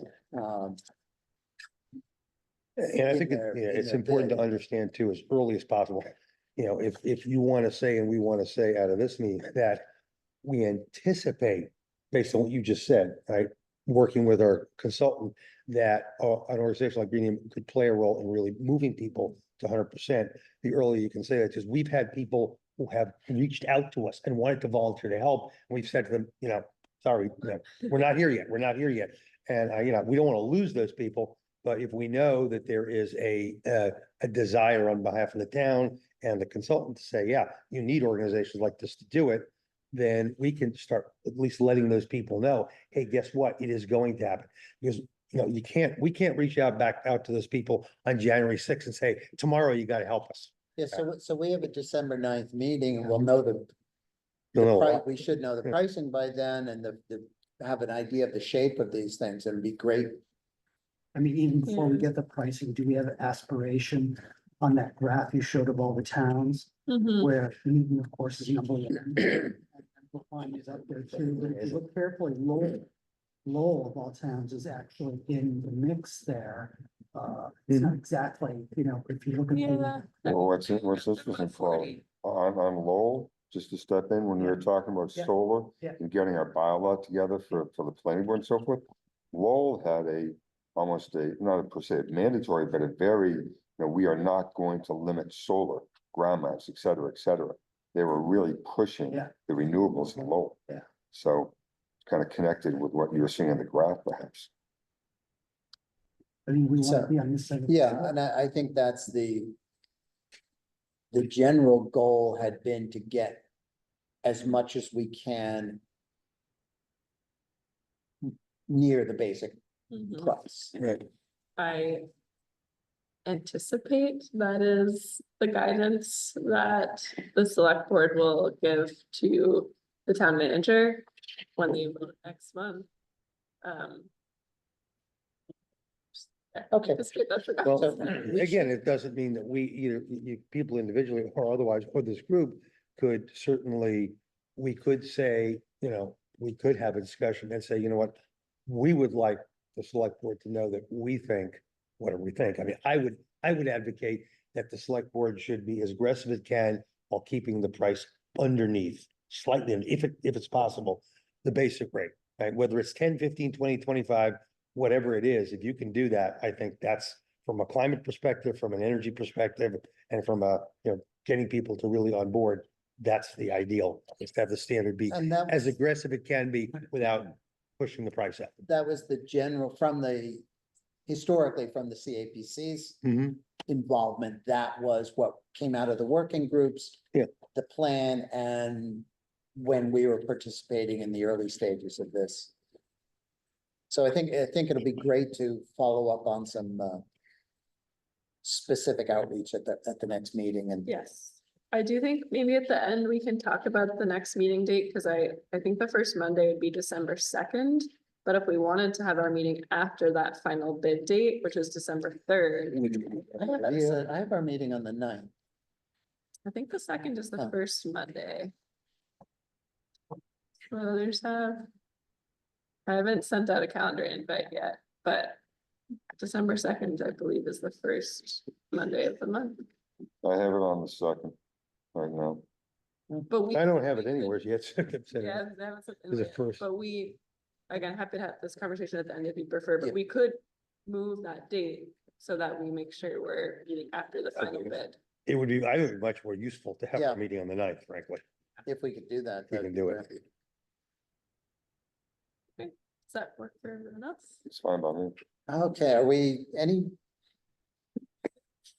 And I in think their- in it's their important to bid. understand too, as early as possible. If you want to say, and we want to say out of this meeting, that we anticipate, based on what you just said, right? Working with our consultant, that an organization like Green Needham could play a role in really moving people to 100%. The earlier you can say that, because we've had people who have reached out to us and wanted to volunteer to help. And we've said to them, sorry, we're not here yet. We're not here yet. And we don't want to lose those people. But if we know that there is a desire on behalf of the town and the consultant to say, yeah, you need organizations like this to do it, then we can start at least letting those people know, hey, guess what? It is going to happen. Because we can't reach back out to those people on January 6th and say, tomorrow you gotta help us. Yeah, so we have a December 9th meeting and we'll know You'll know a lot. we should know the Yeah. pricing by then and have an idea of the shape of these things. It'd be great. I mean, even before we Yeah. get the pricing, do we have aspiration on that graph you showed of all the towns? Mhm. Where Newton, of course, is number one. And Brookline is up there too, but if you look carefully, Lowell of all towns is actually in the mix there. It's not exactly, if you look at. Yeah. Well, what's this was for, on Lowell, just to step in, when we were talking about Yeah. solar. Yeah. And getting our bylaw together for the planning board and so forth. Lowell had almost not per se mandatory, but a very, we are not going to limit solar, ground mounts, et cetera, et cetera. They were really pushing Yeah. the renewables in Lowell. Yeah. So kind of connected with what you were seeing in the graph perhaps. I mean, we want So- to be on this side. of the Yeah, table. and I think that's the general goal had been to get as much as we can near the basic Mhm. price. Right. I anticipate that is the guidance that the select board will give to the town manager when they vote next month. Yeah, Okay. anticipate that's the Well, guidance. again, it doesn't mean that we either, people individually or otherwise, or this group could certainly, we could say, we could have a discussion and say, you know what? We would like the select board to know that we think, whatever we think. I mean, I would advocate that the select board should be as aggressive as it can while keeping the price underneath, slightly, if it's possible, the basic rate, right? Whether it's 10, 15, 20, 25, whatever it is, if you can do that, I think that's from a climate perspective, from an energy perspective, and from getting people to really on board, that's the ideal, is to have the standard be And that as was, aggressive it can be without pushing the price up. that was the general, historically from the CAPC's involvement, that was what came out of the working groups. Yeah. The plan and when we were participating in the early stages of this. So I think it'll be great to follow up on some specific outreach at the next meeting and. Yes, I do think maybe at the end we can talk about the next meeting date, because I think the first Monday would be December 2nd. But if we wanted to have our meeting after that final bid date, which is December 3rd, I have our meeting on the 9th. I think the 2nd is the Huh. first Monday. What others have? I haven't sent out a calendar invite yet, but December 2nd, I believe, is the first Monday of the month. I have it on the second right now. But we. I don't have it anywhere yet. So it's, Yeah, they haven't sent Is it invite, first? but we, again, happy to have this conversation at the end if you prefer, Yeah. but we could move that date so that we make sure we're meeting after the final bid. It would be much more useful to have Yeah. a meeting on the 9th, frankly. If we could do that. We that'd can be do it. great. Does that work for everyone else? It's fine by me. Okay, are we, any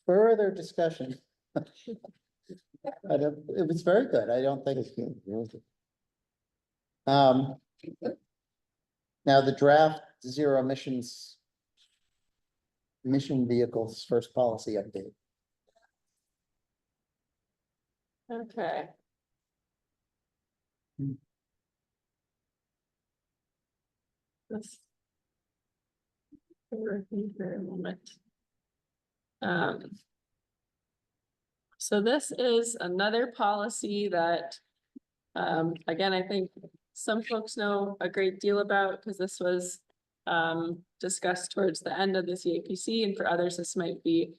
further discussion? It was very good. I don't think. Now the draft zero emissions mission vehicles first policy update. Okay. Let's. Bear with me for a moment. So this is another policy that, again, I think some folks know a great deal about, because this was discussed towards the end of the CAPC, and for others, this might be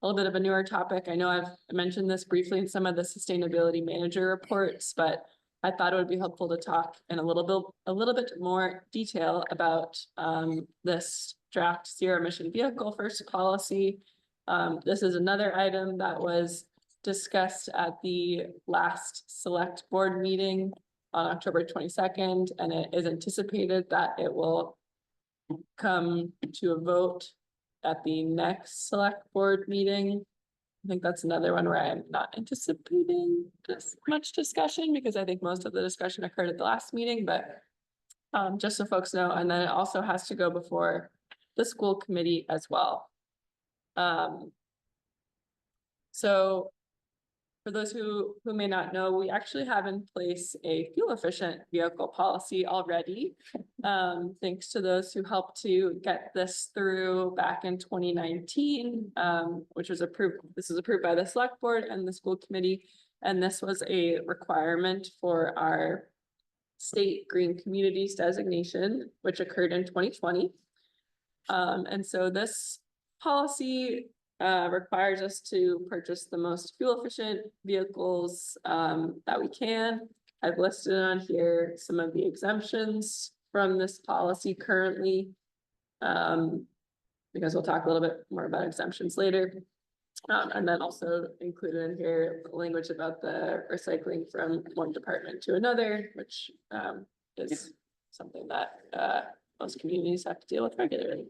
a little bit of a newer topic. I know I've mentioned this briefly in some of the sustainability manager reports, but I thought it would be helpful to talk in a little bit more detail about this draft zero emission vehicle first policy. This is another item that was discussed at the last select board meeting on October 22nd, and it is anticipated that it will come to a vote at the next select board meeting. I think that's another one where I'm not anticipating this much discussion, because I think most of the discussion occurred at the last meeting, but just so folks know, and then it also has to go before the school committee as well. So for those who may not know, we actually have in place a fuel efficient vehicle policy already. Thanks to those who helped to get this through back in 2019, which was approved. This was approved by the select board and the school committee. And this was a requirement for our state green communities designation, which occurred in 2020. And so this policy requires us to purchase the most fuel efficient vehicles that we can. I've listed on here some of the exemptions from this policy currently. Because we'll talk a little bit more about exemptions later. And then also included in here language about the recycling from one department to another, which is something that most communities have to deal with regularly.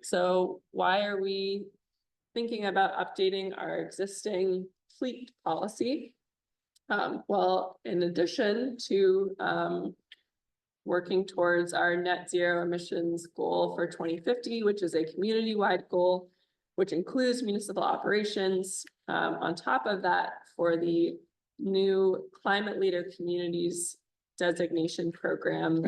So why are we thinking about updating our existing fleet policy? Well, in addition to working towards our net zero emissions goal for 2050, which is a community-wide goal, which includes municipal operations. On top of that, for the new Climate Leader Communities designation program,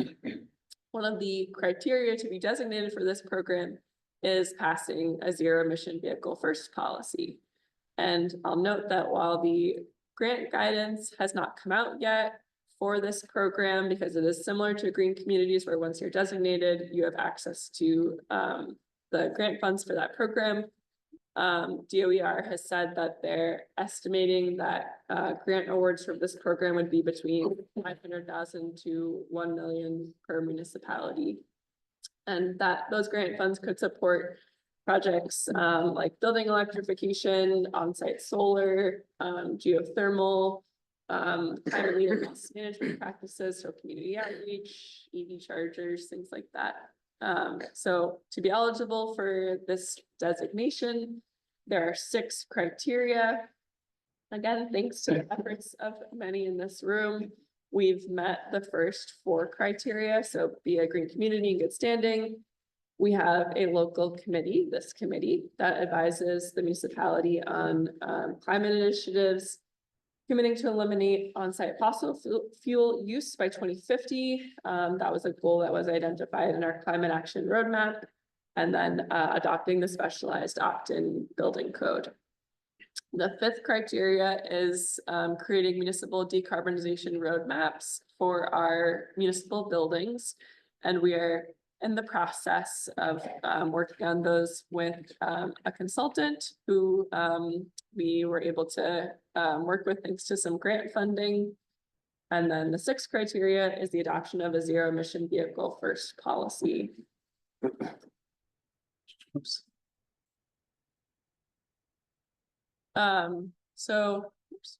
one of the criteria to be designated for this program is passing a zero emission vehicle first policy. And I'll note that while the grant guidance has not come out yet for this program, because it is similar to green communities where once you're designated, you have access to the grant funds for that program. DOER has said that they're estimating that grant awards for this program would be between 500,000 to 1 million per municipality. And that those grant funds could support projects like building electrification, on-site solar, geothermal, climate leader cost management practices, so community outreach, EV chargers, things like that. So to be eligible for this designation, there are 6 criteria. Again, thanks to the efforts of many in this room, we've met the first 4 criteria. So be a green community in good standing. We have a local committee, this committee, that advises the municipality on climate initiatives, committing to eliminate on-site fossil fuel use by 2050. That was a goal that was identified in our climate action roadmap, and then adopting the specialized opt-in building code. The 5th criteria is creating municipal decarbonization roadmaps for our municipal buildings. And we are in the process of working on those with a consultant who we were able to work with thanks to some grant funding. And then the 6th criteria is the adoption of a zero emission vehicle first policy. Oops. So oops.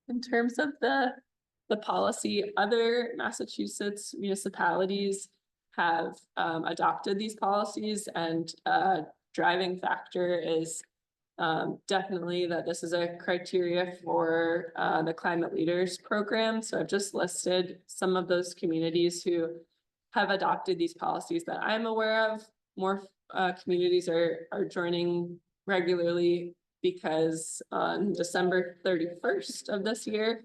In terms of the policy, other Massachusetts municipalities have adopted these policies, and driving factor is definitely that this is a criteria for the Climate Leaders program. So I've just listed some of those communities who have adopted these policies that I'm aware of. More communities are joining regularly, because on December 31st of this year,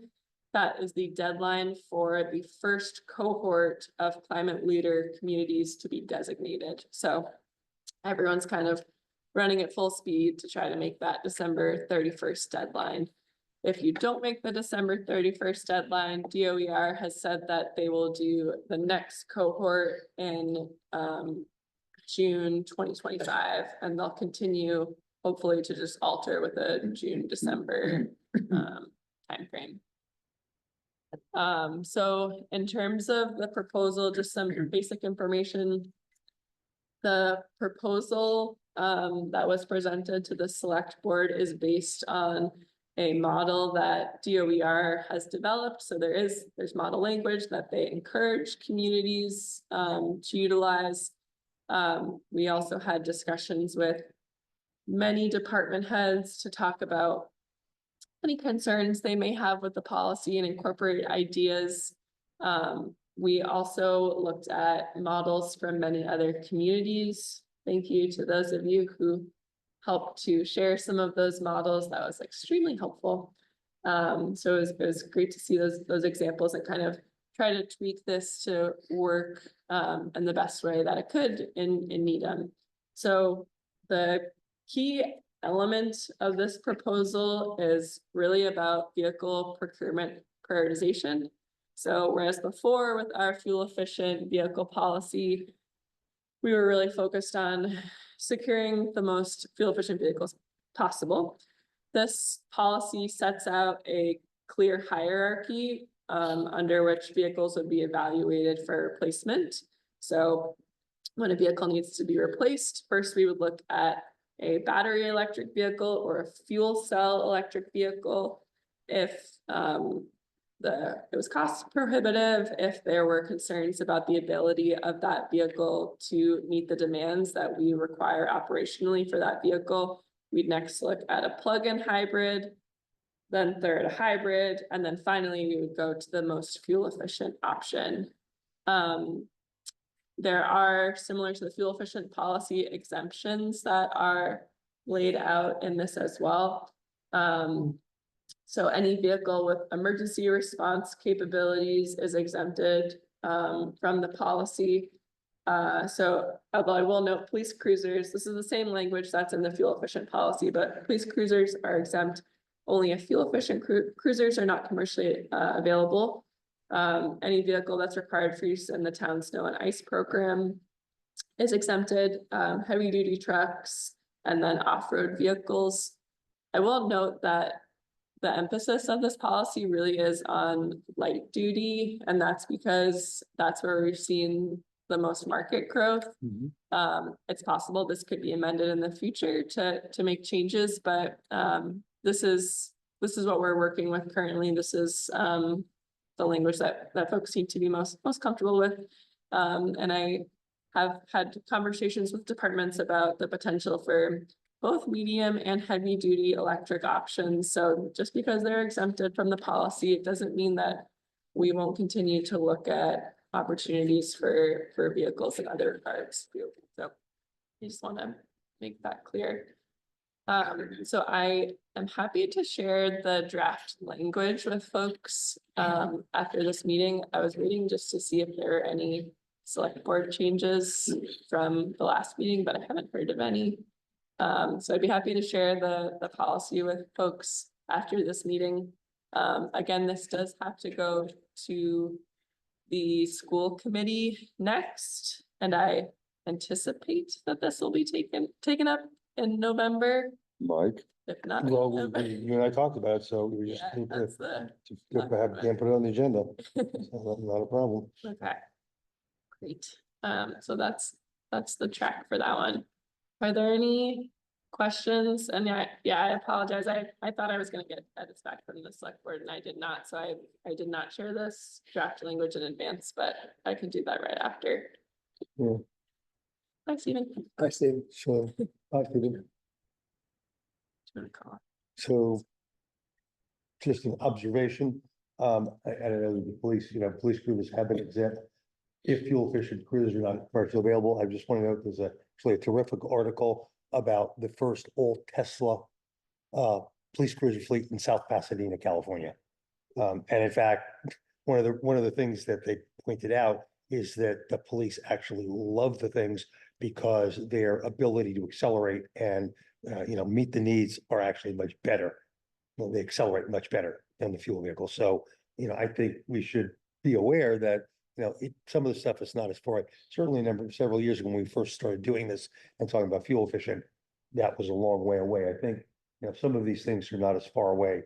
that is the deadline for the first cohort of Climate Leader communities to be designated. So everyone's kind of running at full speed to try to make that December 31st deadline. If you don't make the December 31st deadline, DOER has said that they will do the next cohort in June 2025, and they'll continue hopefully to just alter with a June, December timeframe. So in terms of the proposal, just some basic information. The proposal that was presented to the select board is based on a model that DOER has developed. So there's model language that they encourage communities to utilize. We also had discussions with many department heads to talk about any concerns they may have with the policy and incorporate ideas We also looked at models from many other communities. Thank you to those of you who helped to share some of those models. That was extremely helpful. So it was great to see those examples and kind of try to tweak this to work in the best way that it could in Needham. So the key element of this proposal is really about vehicle procurement prioritization. So whereas before with our fuel efficient vehicle policy, we were really focused on securing the most fuel efficient vehicles possible. This policy sets out a clear hierarchy under which vehicles would be evaluated for replacement. So when a vehicle needs to be replaced, first we would look at a battery electric vehicle or a fuel cell electric vehicle. If it was cost prohibitive, if there were concerns about the ability of that vehicle to meet the demands that we require operationally for that vehicle, we'd next look at a plug-in hybrid, then third a hybrid, and then finally we would go to the most fuel efficient option. There are, similar to the fuel efficient policy, exemptions that are laid out in this as well. So any vehicle with emergency response capabilities is exempted from the policy. So although I will note police cruisers, this is the same language that's in the fuel efficient policy, but police cruisers are exempt. Only if fuel efficient cruisers are not commercially available. Any vehicle that's required for use in the town snow and ice program is exempted, heavy duty trucks, and then off-road vehicles. I will note that the emphasis of this policy really is on light duty, and that's because that's where we've seen the most market growth. It's possible this could be amended in the future to make changes, but this is what we're working with currently. This is the language that folks seem to be most comfortable with. And I have had conversations with departments about the potential for both medium and heavy duty electric options. So just because they're exempted from the policy, it doesn't mean that we won't continue to look at opportunities for vehicles in other regards. So I just want to make that clear. So I am happy to share the draft language with folks after this meeting. I was reading just to see if there are any select board changes from the last meeting, but I haven't heard of any. So I'd be happy to share the policy with folks after this meeting. Again, this does have to go to the school committee next, and I anticipate that this will be taken up in November, Mike, if not. Well, you and I talked about it, so we just Yeah, need to that's the, can't put it on the agenda. So not a problem. okay. Great. So that's the track for that one. Are there any questions? And I apologize. I thought I was gonna get edits back from the select board and I did not. So I did not share this draft language in advance, but I can do that right after. Yeah. Hi, Stephen. I see. So, hi, Stephen. So just an observation, I don't know, the police, police cruisers have been exempt. If fuel efficient cruisers are not commercially available, I just want to note there's actually a terrific article about the first all Tesla police cruiser fleet in South Pasadena, California. And in fact, one of the things that they pointed out is that the police actually love the things because their ability to accelerate and meet the needs are actually much better. Well, they accelerate much better than the fuel vehicle. So, I think we should be aware that, some of the stuff is not as far. Certainly several years ago when we first started doing this and talking about fuel efficient, that was a long way away. I think, some of these things are not as far away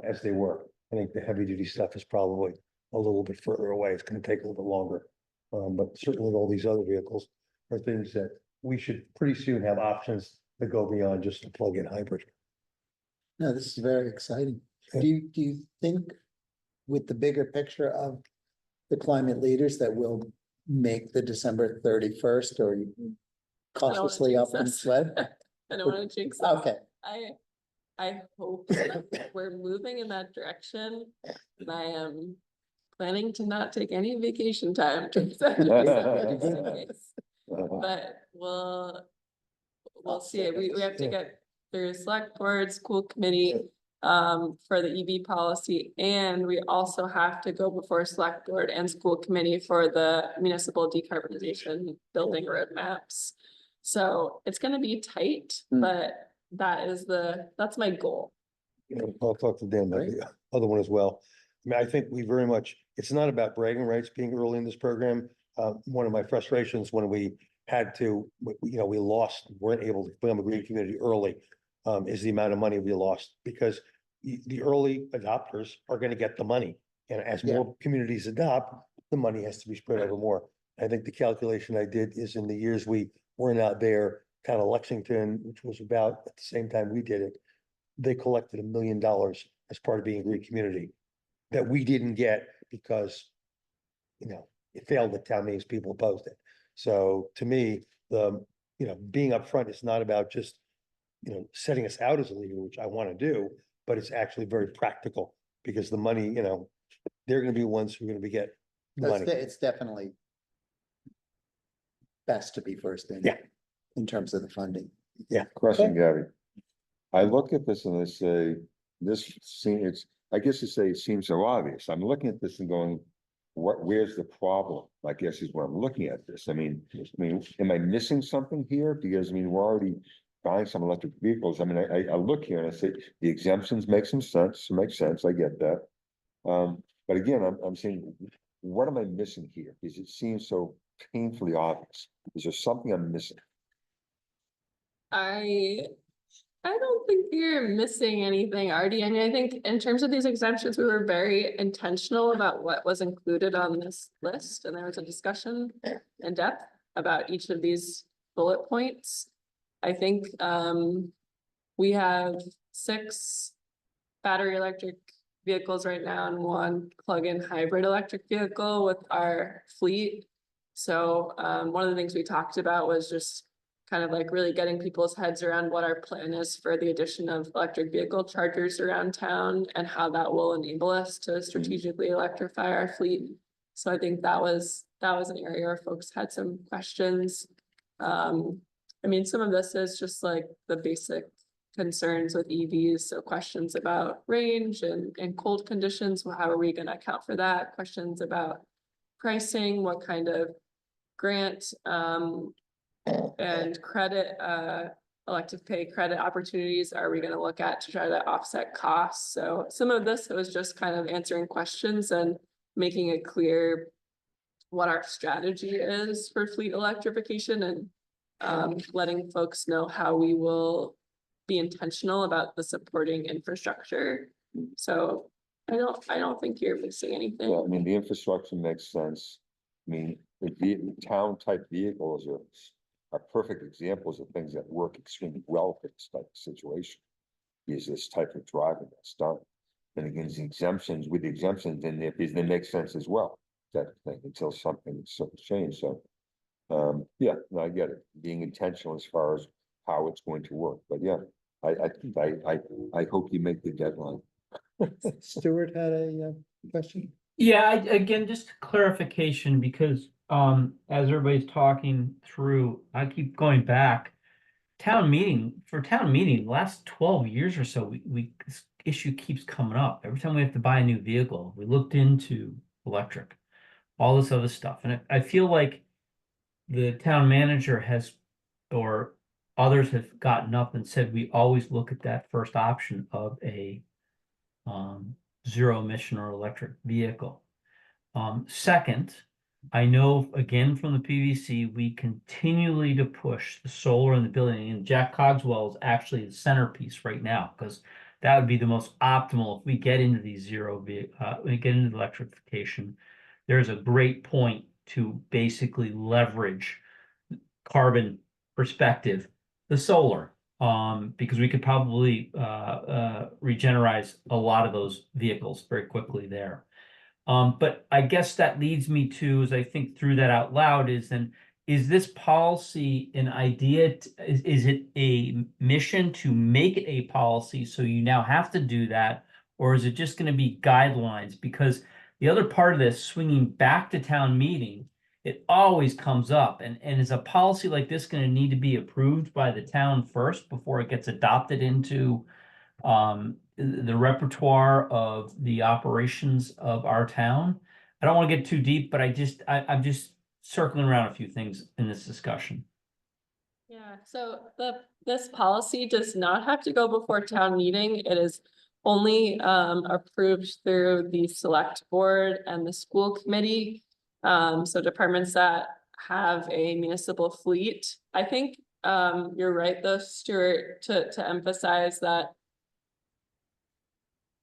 as they were. I think the heavy duty stuff is probably a little bit further away. It's going to take a little bit longer. But certainly all these other vehicles are things that we should pretty soon have options that go beyond just a plug-in hybrid. No, this is very exciting. Yeah. Do you think with the bigger picture of the climate leaders that will make the December 31st or cautiously up and sled? I don't want to jinx it. Okay, I hope that we're moving in that direction. And I am planning to not take any vacation time. But we'll see. We have to get through select board, school committee, for the EV policy. And we also have to go before select board and school committee for the municipal decarbonization building roadmaps. So it's gonna be tight, but that's my goal. You know, I'll talk to Dan about the other one as well. I mean, I think we very much, it's not about bragging rights being early in this program. One of my frustrations when we had to, we weren't able to become a green community early, is the amount of money we lost because the early adopters are gonna get the money. And as more communities adopt, the money has to be spread over more. I think the calculation I did is in the years we weren't out there, kind of Lexington, which was about at the same time we did it, they collected $1 million as part of being a green community that we didn't get because, it failed at town meetings, people opposed it. So to me, being upfront is not about just, setting us out as a leader, which I want to do, but it's actually very practical because the money, they're going to be the ones who are going to get the money. It's definitely best to be first in. Yeah. In terms of the funding. Question, Gabby. I look at this and I say, I guess you say it seems so obvious. I'm looking at this and going, where's the problem? I guess is where I'm looking at this. I mean, am I missing something here? Because we're already buying some electric vehicles. I mean, I look here and I say, the exemptions make some sense, I get that. But again, I'm saying, what am I missing here? Because it seems so painfully obvious. Is there something I'm missing? I don't think you're missing anything, Artie. I mean, I think in terms of these exemptions, we were very intentional about what was included on this list, and there was a discussion in depth about each of these bullet points. I think we have 6 battery electric vehicles right now and 1 plug-in hybrid electric vehicle with our fleet. So one of the things we talked about was just kind of like really getting people's heads around what our plan is for the addition of electric vehicle chargers around town and how that will enable us to strategically electrify our fleet. So I think that was an area where folks had some questions. I mean, some of this is just like the basic concerns with EVs. So questions about range and cold conditions. Well, how are we going to account for that? Questions about pricing, what kind of grant and credit, elective pay credit opportunities are we going to look at to try to offset costs? So some of this was just kind of answering questions and making it clear what our strategy is for fleet electrification and letting folks know how we will be intentional about the supporting infrastructure. So I don't think you're missing anything. Yeah, I mean, the infrastructure makes sense. I mean, the town type vehicles are perfect examples of things that work extremely well for this type of situation. Is this type of driving that's done. And again, the exemptions, with the exemptions in there, they make sense as well. That thing until something sort of changed. So yeah, no, I get it. Being intentional as far as how it's going to work. But yeah, I hope you make the deadline. Stuart had a question? Yeah, again, just clarification, because as everybody's talking through, I keep going back. Town meeting, the last 12 years or so, this issue keeps coming up. Every time we have to buy a new vehicle, we looked into electric, all this other stuff. And I feel like the town manager has, or others have gotten up and said, we always look at that first option of a zero emission or electric vehicle. Second, I know again from the PVC, we continually to push the solar in the building, and Jack Cogswell is actually the centerpiece right now, because that would be the most optimal if we get into these we get into electrification. There's a great point to basically leverage carbon perspective, the solar, because we could probably regenerize a lot of those vehicles very quickly there. But I guess that leads me to, as I think through that out loud, is this policy an idea? Is it a mission to make it a policy so you now have to do that? Or is it just going to be guidelines? Because The other part of this, swinging back to town meeting, it always comes up, and is a policy like this gonna need to be approved by the town first before it gets adopted into the repertoire of the operations of our town? I don't want to get too deep, but I'm just circling around a few things in this discussion. Yeah, so this policy does not have to go before town meeting. It is only approved through the select board and the school committee. So departments that have a municipal fleet. I think you're right though, Stuart, to emphasize that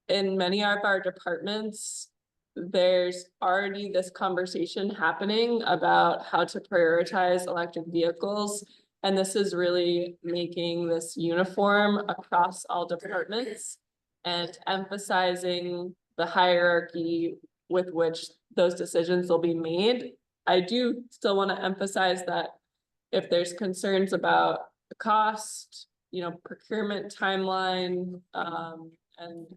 in many of our departments, there's already this conversation happening about how to prioritize electric vehicles. And this is really making this uniform across all departments and emphasizing the hierarchy with which those decisions will be made. I do still want to emphasize that if there's concerns about the cost, procurement timeline, and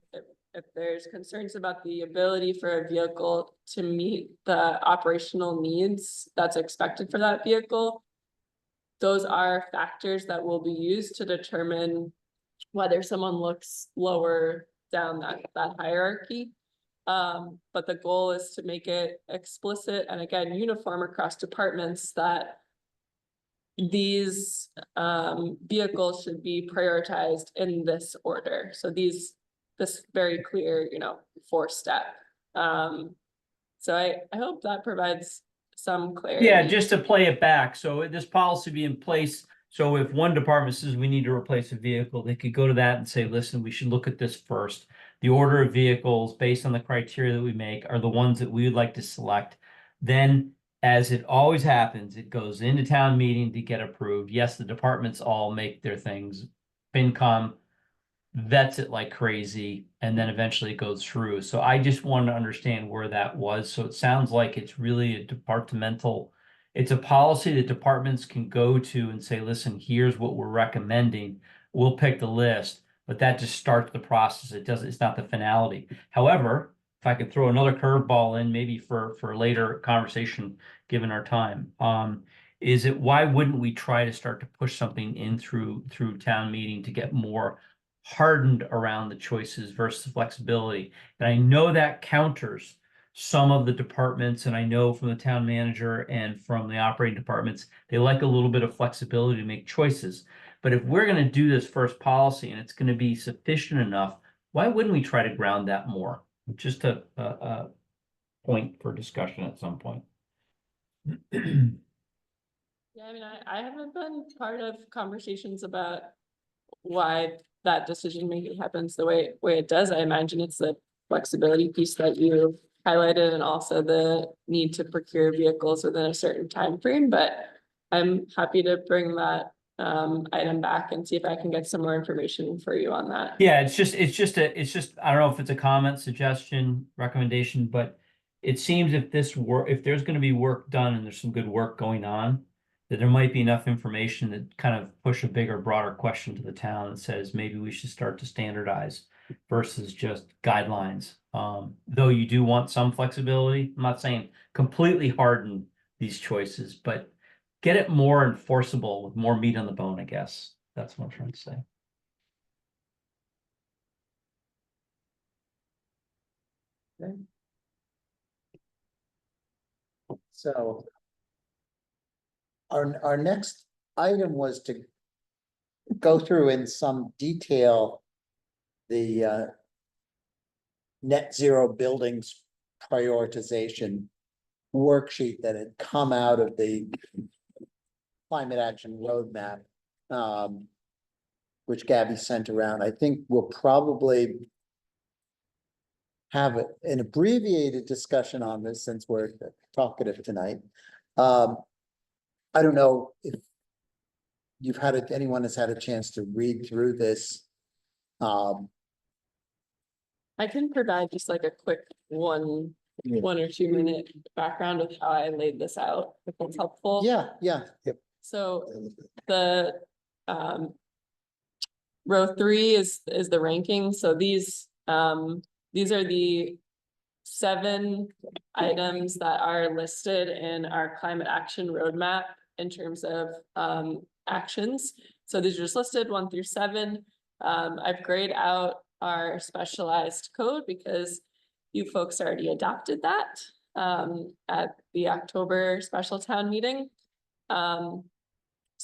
if there's concerns about the ability for a vehicle to meet the operational needs that's expected for that vehicle, those are factors that will be used to determine whether someone looks lower down that hierarchy. But the goal is to make it explicit and again, uniform across departments that these vehicles should be prioritized in this order. So this very clear, 4-step. So I hope that provides some clarity. Yeah, just to play it back. So this policy be in place. So if one department says we need to replace a vehicle, they could go to that and say, listen, we should look at this first. The order of vehicles based on the criteria that we make are the ones that we would like to select. Then, as it always happens, it goes into town meeting to get approved. Yes, the departments all make their things. FinCom vets it like crazy, and then eventually it goes through. So I just wanted to understand where that was. So it sounds like it's really a departmental, it's a policy that departments can go to and say, listen, here's what we're recommending. We'll pick the list, but that just starts the process. It's not the finality. However, if I could throw another curveball in, maybe for later conversation, given our time, is it, why wouldn't we try to start to push something in through town meeting to get more hardened around the choices versus flexibility? And I know that counters some of the departments, and I know from the town manager and from the operating departments, they like a little bit of flexibility to make choices. But if we're going to do this first policy and it's going to be sufficient enough, why wouldn't we try to ground that more? Just a point for discussion at some point. Yeah, I mean, I haven't been part of conversations about why that decision making happens the way it does. I imagine it's the flexibility piece that you highlighted and also the need to procure vehicles within a certain time frame. But I'm happy to bring that item back and see if I can get some more information for you on that. Yeah, it's just, I don't know if it's a comment, suggestion, recommendation, but it seems if there's gonna be work done and there's some good work going on, that there might be enough information that kind of push a bigger, broader question to the town that says maybe we should start to standardize versus just guidelines. Though you do want some flexibility. I'm not saying completely harden these choices, but get it more enforceable with more meat on the bone, I guess. That's what I'm trying to say. So our next item was to go through in some detail the net zero buildings prioritization worksheet that had come out of the climate action roadmap, which Gabby sent around. I think we'll probably have an abbreviated discussion on this since we're talkative tonight. I don't know if anyone has had a chance to read through this. I can provide just like a quick 1 or 2 minute background of how I laid this out, if that's helpful. Yeah. Yep. So the row 3 is the ranking. So these are the 7 items that are listed in our climate action roadmap in terms of actions. So these are just listed 1 through 7. I've grayed out our specialized code because you folks already adopted that at the October special town meeting. So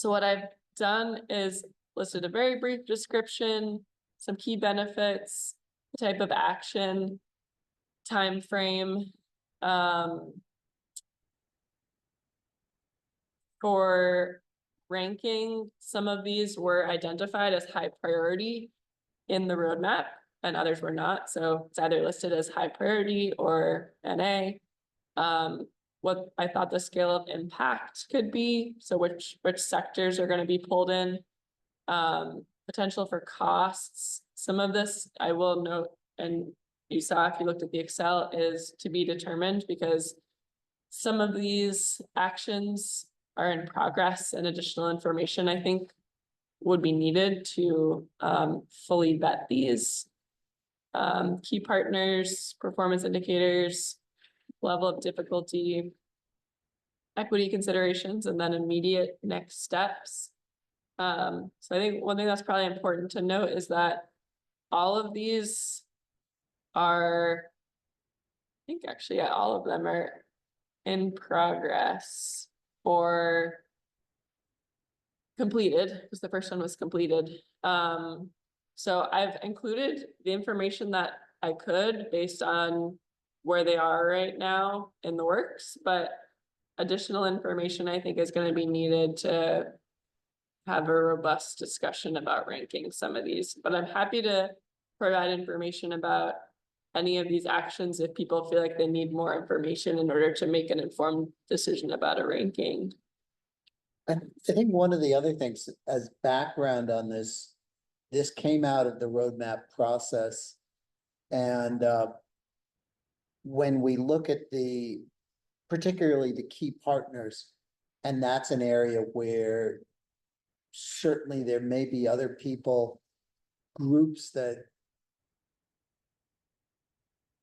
what I've done is listed a very brief description, some key benefits, the type of action, time frame. For ranking, some of these were identified as high priority in the roadmap and others were not. So it's either listed as high priority or NA. What I thought the scale of impact could be, so which sectors are going to be pulled in. Potential for costs. Some of this I will note, and you saw if you looked at the Excel, is to be determined because some of these actions are in progress and additional information I think would be needed to fully vet these. Key partners, performance indicators, level of difficulty, equity considerations, and then immediate next steps. So I think one thing that's probably important to note is that all of these are, I think actually, yeah, all of them are in progress or completed, because the first one was completed. So I've included the information that I could based on where they are right now in the works, but additional information I think is going to be needed to have a robust discussion about ranking some of these, but I'm happy to provide information about any of these actions if people feel like they need more information in order to make an informed decision about a ranking. I think one of the other things as background on this came out of the roadmap process. And when we look at particularly the key partners, and that's an area where certainly there may be other people, groups that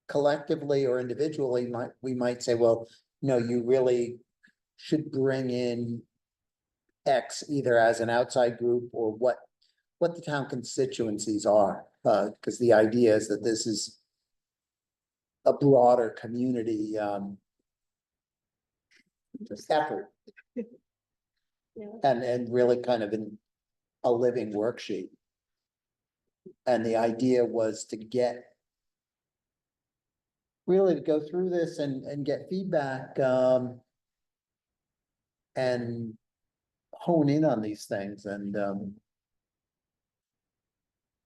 collectively or individually we might say, well, no, you really should bring in X either as an outside group or what the town constituencies are. Because the idea is that this is a broader community effort. Yeah. And really kind of in a living worksheet. And the idea was to really go through this and get feedback and hone in on these things and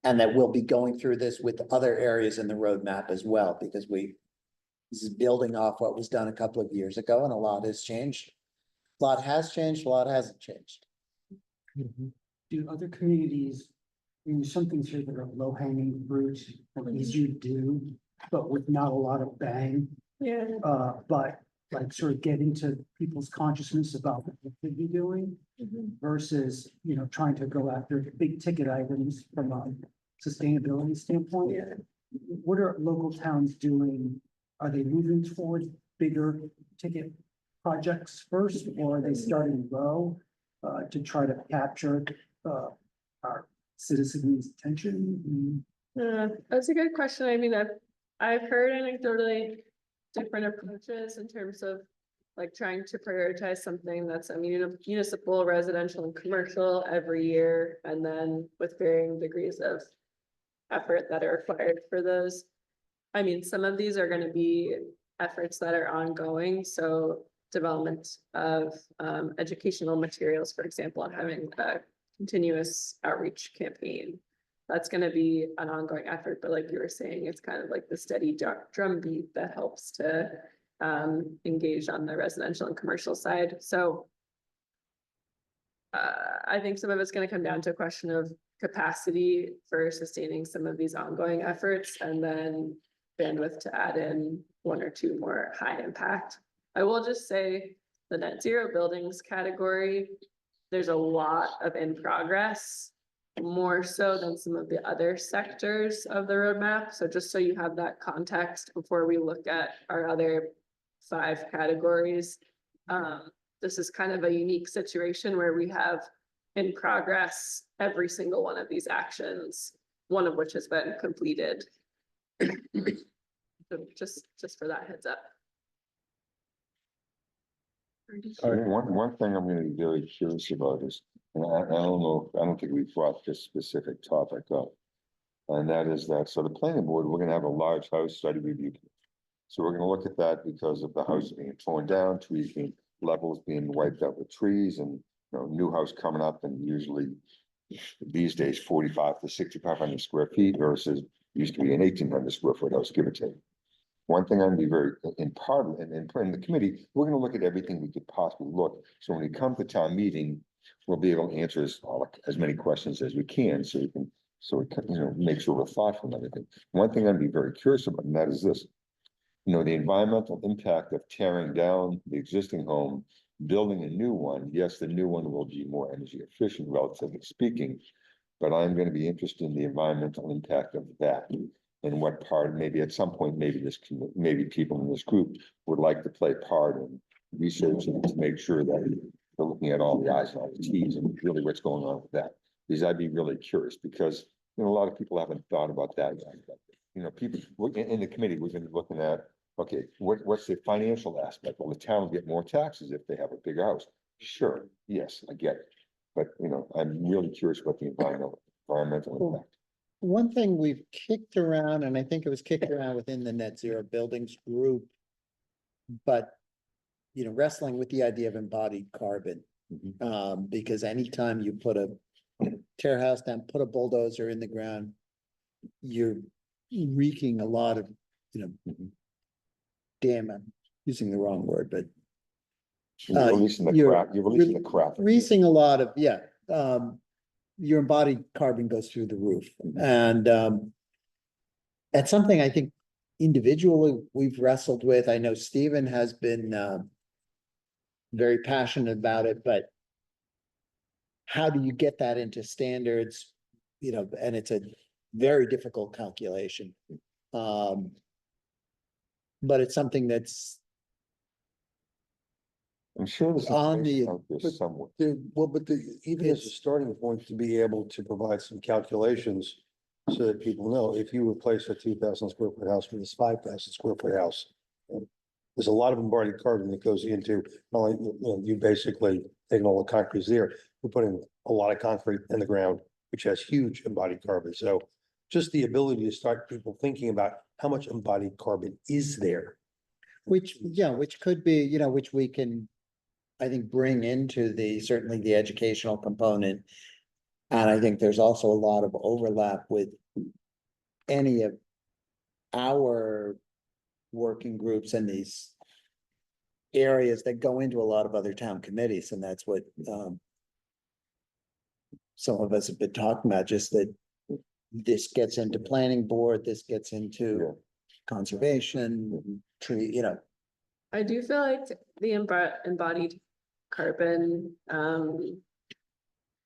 that we'll be going through this with other areas in the roadmap as well, because this is building off what was done a couple of years ago and a lot has changed. A lot has changed, a lot hasn't changed. Do other communities, some things here that are low hanging fruit, or easy to do, but with not a lot of bang, Yeah. but like sort of get into people's consciousness about what they could be doing versus, trying to go after big ticket items from a sustainability standpoint. Yeah. What are local towns doing? Are they moving towards bigger ticket projects first, or are they starting low to try to capture our citizens' attention? That's a good question. I mean, I've heard anecdotally different approaches in terms of like trying to prioritize something that's municipal, residential, and commercial every year, and then with varying degrees of effort that are required for those. I mean, some of these are going to be efforts that are ongoing. So development of educational materials, for example, and having a continuous outreach campaign. That's going to be an ongoing effort, but like you were saying, it's kind of like the steady drumbeat that helps to engage on the residential and commercial side. So I think some of it's going to come down to a question of capacity for sustaining some of these ongoing efforts, and then bandwidth to add in 1 or 2 more high impact. I will just say the net zero buildings category, there's a lot of in progress. more so than some of the other sectors of the roadmap. So just so you have that context before we look at our other 5 categories. This is kind of a unique situation where we have in progress every single one of these actions, one of which has been completed. So just for that heads up. One thing I'm gonna be very curious about is, and I don't know, I don't think we brought this specific topic up. And that is that, so the planning board, we're gonna have a large house study review. So we're gonna look at that because of the house being torn down, trees being, levels being wiped out with trees and, new house coming up and usually these days 45 to 6,500 square feet versus used to be an 1,800 square foot house, give or take. One thing I'm gonna be very, in the committee, we're gonna look at everything we could possibly look. So when we come to town meeting, we'll be able to answer as many questions as we can, so we can, make sure we're thoughtful and everything. One thing I'd be very curious about, and that is this. The environmental impact of tearing down the existing home, building a new one. Yes, the new one will be more energy efficient, relatively speaking. But I'm gonna be interested in the environmental impact of that. And what part, maybe at some point, maybe people in this group would like to play part in researching to make sure that they're looking at all the I's and all the T's and really what's going on with that. Because I'd be really curious because, a lot of people haven't thought about that yet. People, in the committee, we've been looking at, okay, what's the financial aspect? Well, the town will get more taxes if they have a bigger house. Sure, yes, I get it. But, I'm really curious about the environmental impact. One thing we've kicked around, and I think it was kicked around within the Net Zero Buildings group, but wrestling with the idea of embodied carbon. Because anytime you tear a house down, put a bulldozer in the ground, you're wreaking a lot of, damn, I'm using the wrong word, but You're releasing the you're crap, you're releasing the crap. releasing a lot of, your embodied carbon goes through the roof. And that's something I think individually we've wrestled with. I know Stephen has been very passionate about it, but how do you get that into standards? And it's a very difficult calculation. But it's something that's I'm sure there's on the- information out there somewhere. Even as a starting point, to be able to provide some calculations so that people know, if you replace a 2,000 square foot house with this 5,000 square foot house. There's a lot of embodied carbon that goes into, not only, you basically taking all the concrete there, we're putting a lot of concrete in the ground, which has huge embodied carbon. So just the ability to start people thinking about how much embodied carbon is there. which could be, which we can, I think, bring into certainly the educational component. And I think there's also a lot of overlap with any of our working groups in these areas that go into a lot of other town committees, and that's what some of us have been talking about, just that this gets into planning board, this gets into conservation, tree, I do feel like the embodied carbon,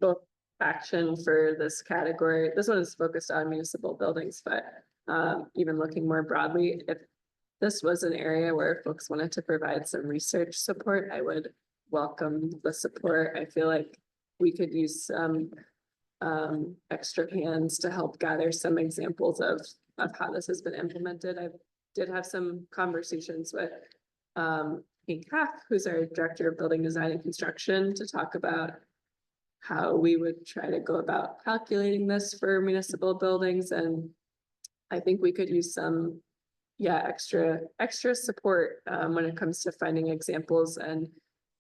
both action for this category, this one is focused on municipal buildings, but even looking more broadly, if this was an area where folks wanted to provide some research support, I would welcome the support. I feel like we could use some extra hands to help gather some examples of how this has been implemented. I did have some conversations with Hank Hack, who's our Director of Building Design and Construction, to talk about how we would try to go about calculating this for municipal buildings. And I think we could use some, extra support when it comes to finding examples and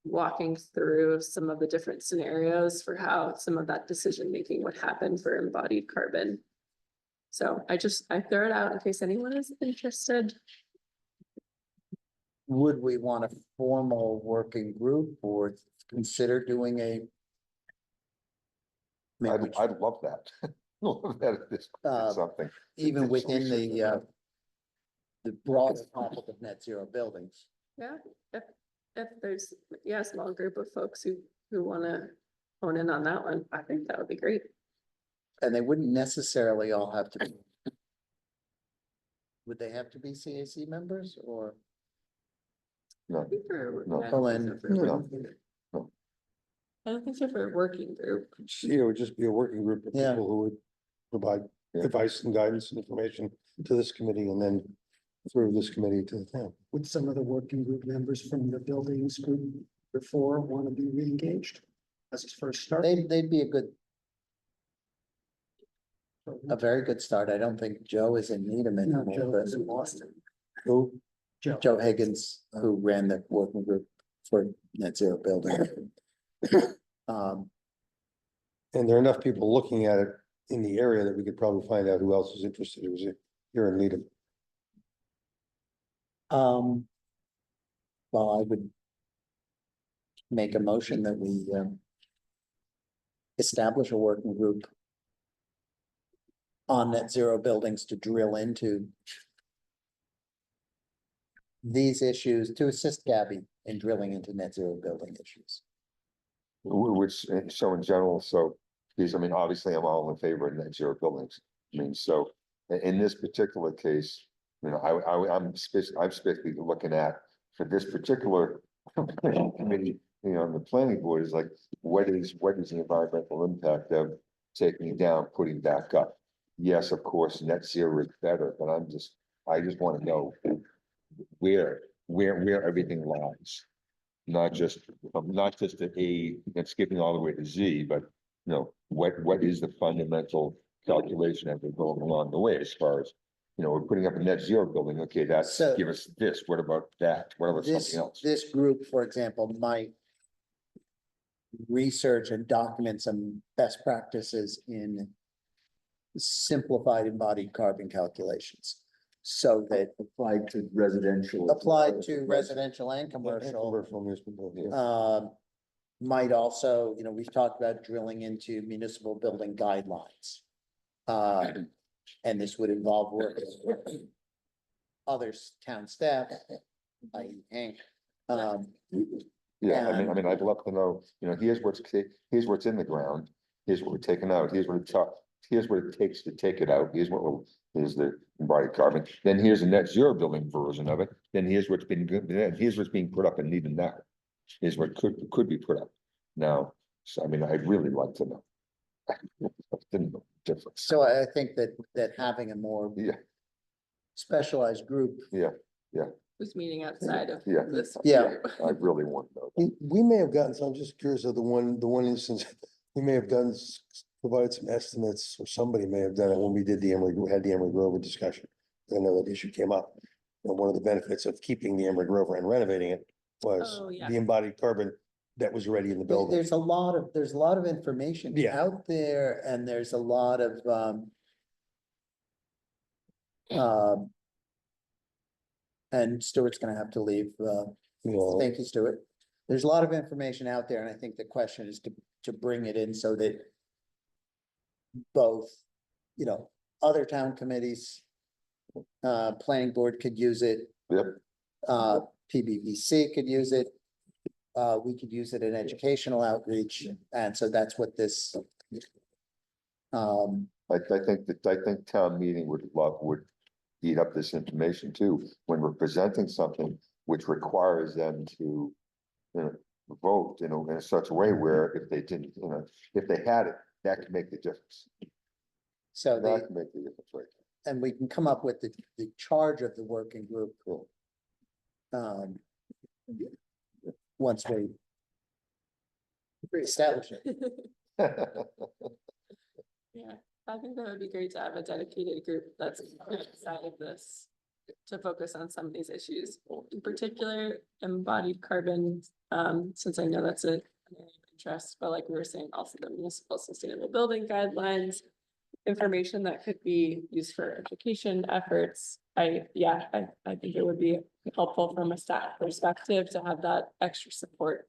walking through some of the different scenarios for how some of that decision-making would happen for embodied carbon. So I throw it out in case anyone is interested. would we want a formal working group or consider doing I'd love that. Love that if this is something. even within the broad topic of net zero buildings? Yeah, if there's, a small group of folks who wanna hone in on that one, I think that would be great. And they wouldn't necessarily all have to be. Would they have to be CAC members or? No, no. Well, then, I don't think so for a working group. It would just be a working group of Yeah. people who would provide Yeah. advice and guidance and information to this committee and then through this committee to the town. Would some of the working group members from the buildings group before want to be reengaged as its first start? they'd be a very good start. I don't think Joe is in Needham No, anymore, Joe but is in Boston. Who, Joe. Joe Higgins, who ran the working group for Net Zero Building. and there are enough people looking at it in the area that we could probably find out who else is interested. It was here in Needham. Well, I would make a motion that we establish a working group on net zero buildings to drill into these issues, to assist Gabby in drilling into net zero building issues. Which, so in general, so, because I mean, obviously, I'm all in favor of net zero buildings. I mean, so in this particular case, you know, I'm specifically looking at for this particular committee, you know, the planning board is like, what is the environmental impact of taking it down, putting back up? Yes, of course, net zero is better, but I just want to know where everything lies. Not just the A and skipping all the way to Z, but you know, what is the fundamental calculation as we're going along the way as far as, you know, we're putting up a net zero building, okay, that's So- give us this, what about that, what about This, something else? this group, for example, might research and document some best practices in simplified embodied carbon calculations. So that Applied to residential. applied to residential and commercial. Commercial municipal, yeah. Might also, you know, we've talked about drilling into municipal building guidelines. And this would involve work with others, town staff, i.e. Hank. Yeah, I mean, I'd love to know, you know, here's what's in the ground, here's what we're taking out, here's what it takes to take it out, here's the embodied carbon, then here's a net zero building version of it, then here's what's been good, then here's what's being put up and even now. Is what could be put up now, so I mean, I'd really like to know. Didn't know the difference. So I think that having a more Yeah, specialized group, Who's meeting outside of Yeah. this. Yeah. group. I really want to know. We may have gotten, so I'm just curious of the one instance, we may have done, provided some estimates, or somebody may have done it when we did we had the Emery Grover discussion. I know that issue came up. And one of the benefits of keeping the Emery Grover and renovating it was Oh, yeah. the embodied carbon that was already in the building. there's a lot of information Yeah. out there, and there's a lot of and Stuart's gonna have to leave, You know, thank you, Stuart. There's a lot of information out there, and I think the question is to bring it in so that both, you know, other town committees, planning board could use it, Yep, PBBC could use it. We could use it in educational outreach, and so that's what this. I think town meeting would eat up this information too, when we're presenting something which requires them to, you know, vote, you know, in such a way where if they didn't, you know, if they had it, that could make the difference. So That they, could make the difference, right? and we can come up with the charge of the working group. Cool. Once we establish it. Yeah, I think that would be great to have a dedicated group that's outside of this to focus on some of these issues, in particular embodied carbon, since I know that's an area of interest, but like we were saying, also the municipal sustainable building guidelines, information that could be used for education efforts. I think it would be helpful from a staff perspective to have that extra support.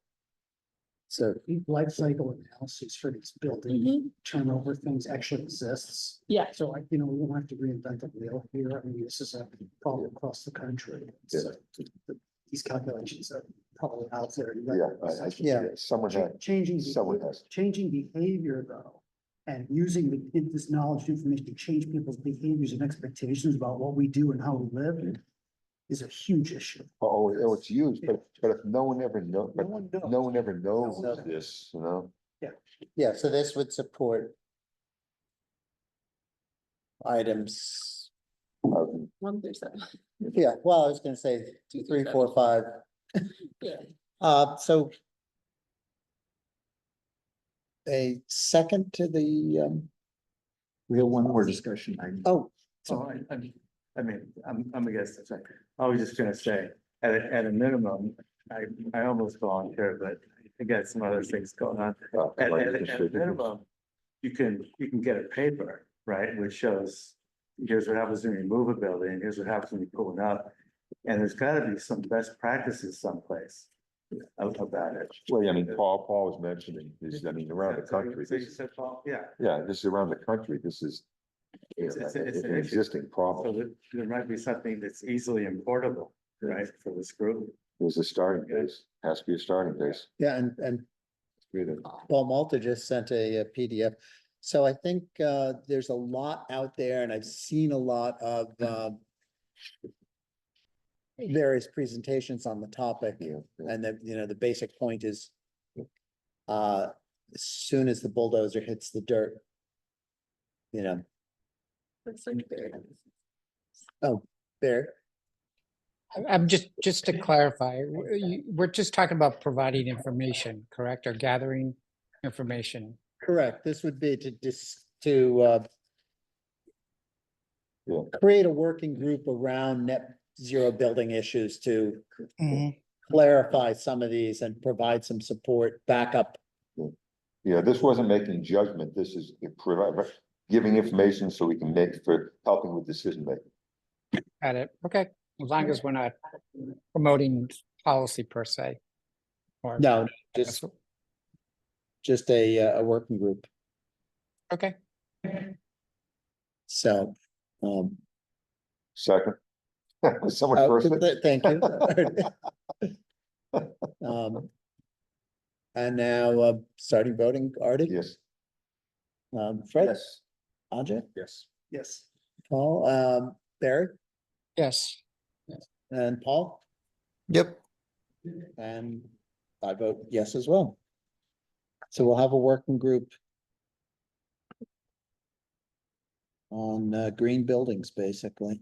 So, Life cycle analysis for these building turnover things actually exists. Yeah, So we won't have to reinvent the wheel here. I mean, this is a problem across the country. So these calculations are probably out there. Yeah, Yeah. someone had, Changing, someone has. changing behavior though, And using this knowledge, information to change people's behaviors and expectations about what we do and how we live is a huge issue. It's used, but if no one ever knows, No but one knows. no one ever knows No. this, you know? Yeah, so this would support items, 1 through 7. yeah, well, I was gonna say 2 through 3, 7. 4, 5. Yeah. So a second to the, We have one more discussion. oh, So I mean, I'm against it. I was just gonna say, at a minimum, I almost volunteered, but I got some other things going on. At a minimum, you can get a paper, right, which shows, here's what happens when you move a building, here's what happens when you pull it up. And there's gotta be some best practices someplace about it. Well, I mean, Paul was mentioning, this, I mean, around the country, So you said, Paul, yeah, yeah, this is around the country, this is It's an issue. an existing so problem. there might be something that's easily importable, right, for this group. There's a starting base, has to be a starting base. yeah, and Really. Paul Malta just sent a PDF. So I think there's a lot out there and I've seen a lot of various presentations on the topic. And the basic point is as soon as the bulldozer hits the dirt, That's like very. there, I'm just to clarify, we're just talking about providing information, correct, or gathering information? correct. This would be to Yeah. create a working group around net zero building issues to clarify some of these and provide some support, backup. Yeah, this wasn't making judgment, this is giving information so we can helping with decision making. Got it, okay, as long as we're not promoting policy per se. Or- No, just a working group. Okay, So, Second. Someone oh, first. it? thank you. And now, starting voting, Artie, Yes. Fred, Yes. Ajay, Yes. Yes. Paul, Barry, yes, and Paul, Yep. and I vote yes as well. So we'll have a working group on green buildings, basically.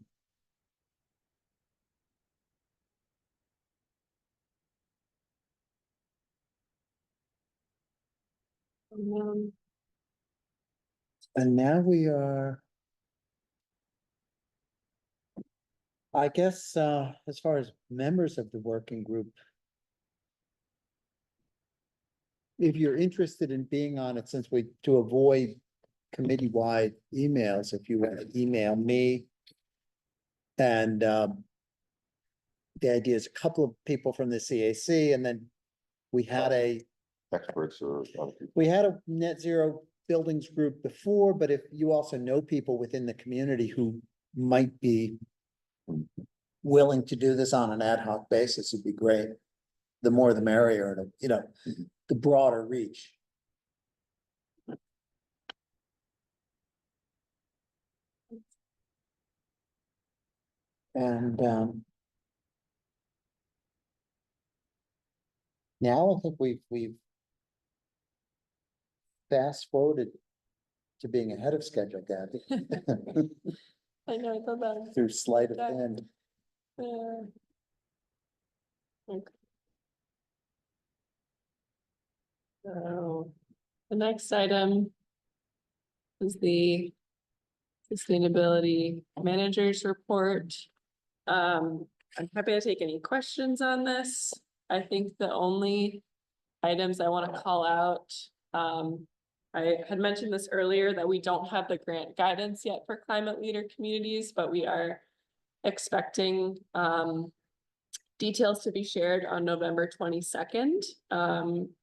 And now we are. I guess, as far as members of the working group. If you're interested in being on it, since to avoid committee-wide emails, if you want to email me. And, the idea is a couple of people from the CAC, and then we had Experts or other people. we had a net zero buildings group before, but if you also know people within the community who might be willing to do this on an ad hoc basis, it'd be great. The more the merrier, the broader reach. And now I think we've fast forwarded to being ahead of schedule, Gabby. I know, I thought that. Through sleight of Yeah. hand. Okay. So, the next item is the Sustainability Managers Report. I'm happy to take any questions on this. I think the only items I want to call out, I had mentioned this earlier that we don't have the grant guidance yet for climate leader communities, but we are expecting details to be shared on November 22nd,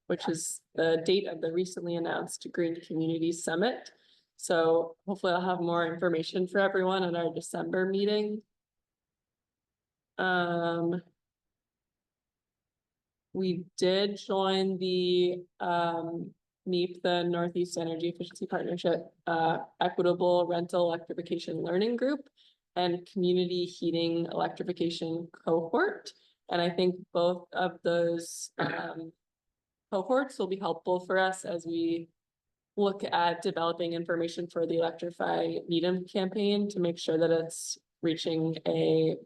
which is the date of the recently announced Green Communities Summit. So hopefully I'll have more information for everyone at our December meeting. We did join the NEP, the Northeast Energy Efficiency Partnership, Equitable Rental Electrification Learning Group, and Community Heating Electrification Cohort. And I think both of those cohorts will be helpful for us as we look at developing information for the Electrify Needham campaign to make sure that it's reaching a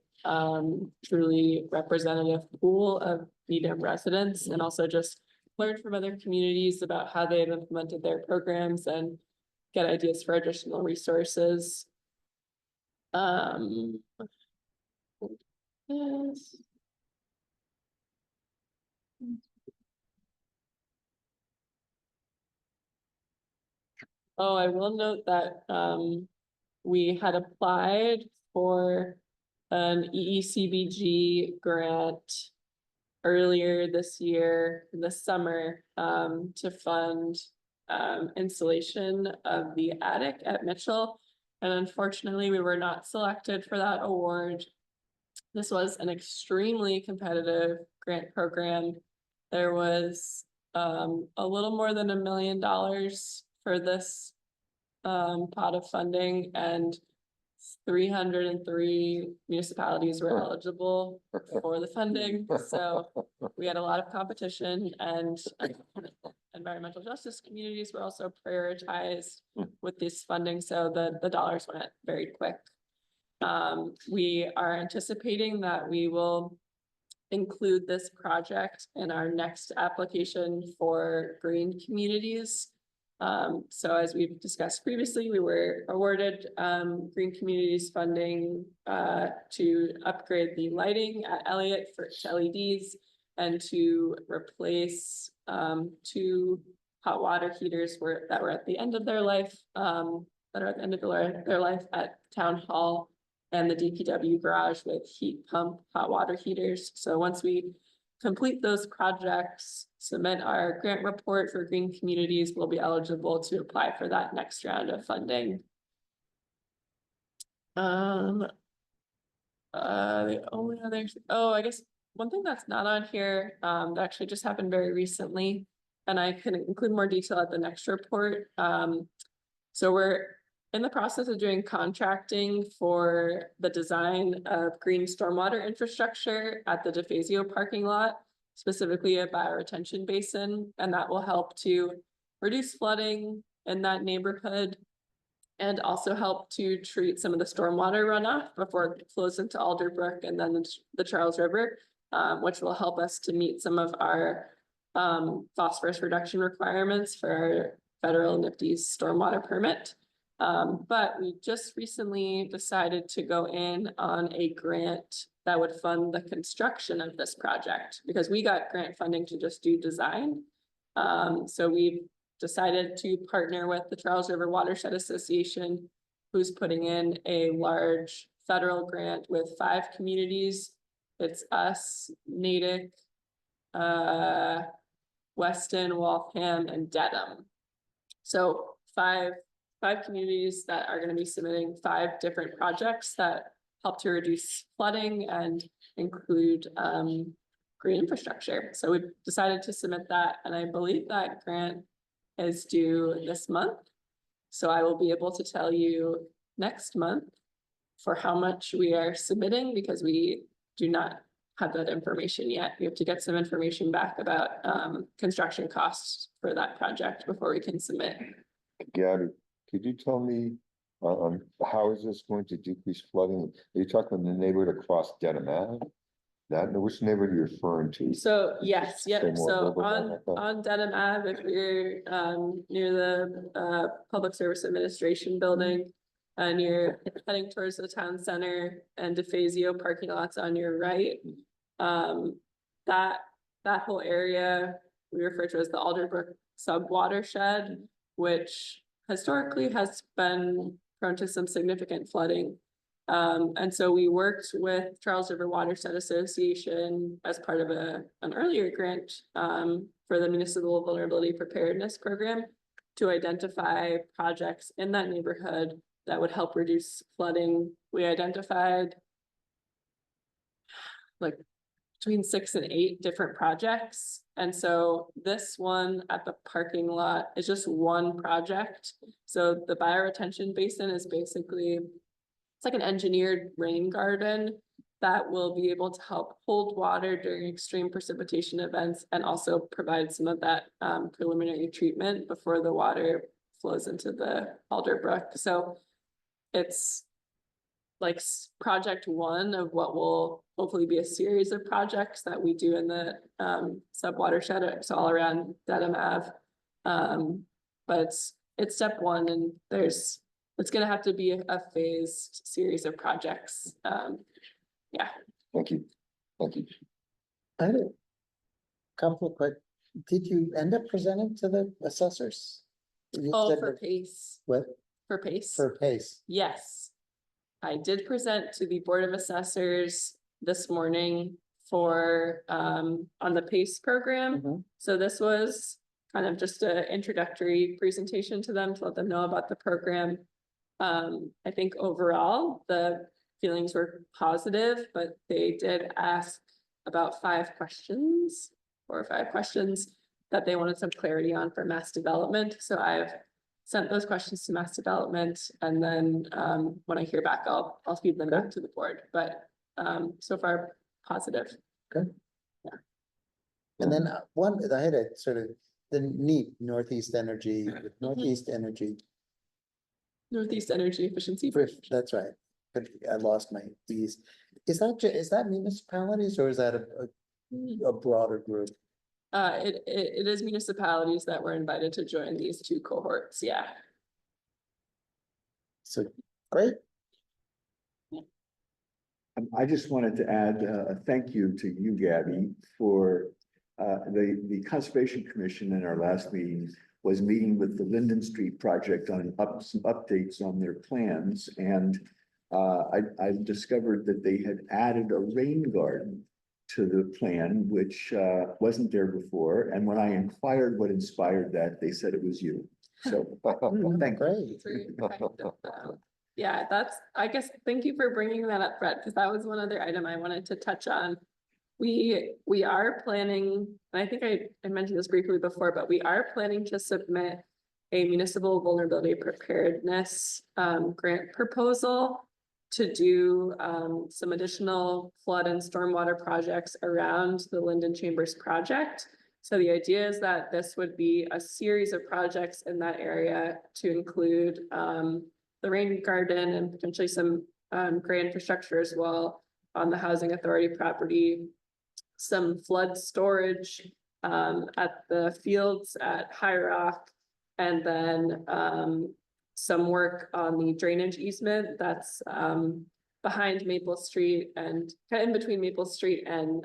truly representative pool of Needham residents, and also just learn from other communities about how they've implemented their programs and get ideas for additional resources. Yes. Oh, I will note that we had applied for an EECBG grant earlier this year, in the summer, to fund installation of the attic at Mitchell. And unfortunately, we were not selected for that award. This was an extremely competitive grant program. There was a little more than $1 million for this pot of funding, and 303 municipalities were eligible for the funding. So we had a lot of competition, and environmental justice communities were also prioritized with this funding. So the dollars went very quick. We are anticipating that we will include this project in our next application for green communities. So as we've discussed previously, we were awarded green communities funding to upgrade the lighting at Elliott to LEDs, and to replace 2 hot water heaters that were at the end of their life, at Town Hall and the DPW garage with heat pump hot water heaters. So once we complete those projects, submit our grant report for green communities, we'll be eligible to apply for that next round of funding. The only other, I guess one thing that's not on here, that actually just happened very recently, and I can include more detail at the next report. So we're in the process of doing contracting for the design of green stormwater infrastructure at the DeFazio parking lot, specifically a bioretention basin, and that will help to reduce flooding in that neighborhood and also help to treat some of the stormwater runoff before it flows into Alderbrook and then the Charles River, which will help us to meet some of our phosphorus reduction requirements for our federal NIPD's stormwater permit. But we just recently decided to go in on a grant that would fund the construction of this project, because we got grant funding to just do design. So we've decided to partner with the Charles River Watershed Association, who's putting in a large federal grant with 5 communities. It's us, Natick, Weston, Waltham, and Dedham. So five communities that are going to be submitting 5 different projects that help to reduce flooding and include green infrastructure. So we've decided to submit that, and I believe that grant is due this month. So I will be able to tell you next month for how much we are submitting, because we do not have that information yet. We have to get some information back about construction costs for that project before we can submit. Gabby, could you tell me, how is this going to decrease flooding? Are you talking about the neighborhood across Dedham Ave? Which neighborhood are you referring to? So yes, Say yep, more, so a little bit more on about that. Dedham Ave, if you're near the Public Service Administration building, and you're heading towards the town center and DeFazio parking lots on your right, that whole area we refer to as the Alderbrook sub-watershed, which historically has been prone to some significant flooding. And so we worked with Charles River Watershed Association as part of an earlier grant for the Municipal Vulnerability Preparedness Program to identify projects in that neighborhood that would help reduce flooding. We identified like between 6 and 8 different projects. And so this one at the parking lot is just one project. So the bioretention basin is basically, it's like an engineered rain garden that will be able to help hold water during extreme precipitation events and also provide some of that preliminary treatment before the water flows into the Alder Brook. So it's like project one of what will hopefully be a series of projects that we do in the sub watershed, so all around Dedham Ave. But it's step one, and it's gonna have to be a phased series of projects. Yeah. Thank you. Thank you. I had a couple of quick, did you end up presenting to the assessors? You Oh, said for that- PACE, What, for PACE. for pace? Yes. I did present to the Board of Assessors this morning for on the PACE program. Mhm. So this was kind of just an introductory presentation to them to let them know about the program. I think overall, the feelings were positive, but they did ask about 5 questions, 4 or 5 questions that they wanted some clarity on for mass development. So I've sent those questions to mass development, and then when I hear back, I'll feed them back to the board, but so far positive. And then one, I had a sort of, the NEEP, Northeast Energy, Northeast Energy, Northeast Energy Efficiency. that's right. But I lost my E's. Is that municipalities or is that a broader group? It is municipalities that were invited to join these 2 cohorts, yeah. So, great. I just wanted to add a thank you to you, Gabby, for the Conservation Commission in our last meeting was meeting with the Linden Street project on some updates on their plans. And I discovered that they had added a rain garden to the plan, which wasn't there before. And when I inquired what inspired that, they said it was you. So thank you. Great. Yeah, I guess, thank you for bringing that up, Brett, because that was one other item I wanted to touch on. We are planning, and I think I mentioned this briefly before, but we are planning to submit a municipal vulnerability preparedness grant proposal to do some additional flood and stormwater projects around the Linden Chambers project. So the idea is that this would be a series of projects in that area to include the rain garden and potentially some gray infrastructure as well on the housing authority property, some flood storage at the fields at High Rock, and then some work on the drainage easement that's behind Maple Street and kind of in between Maple Street and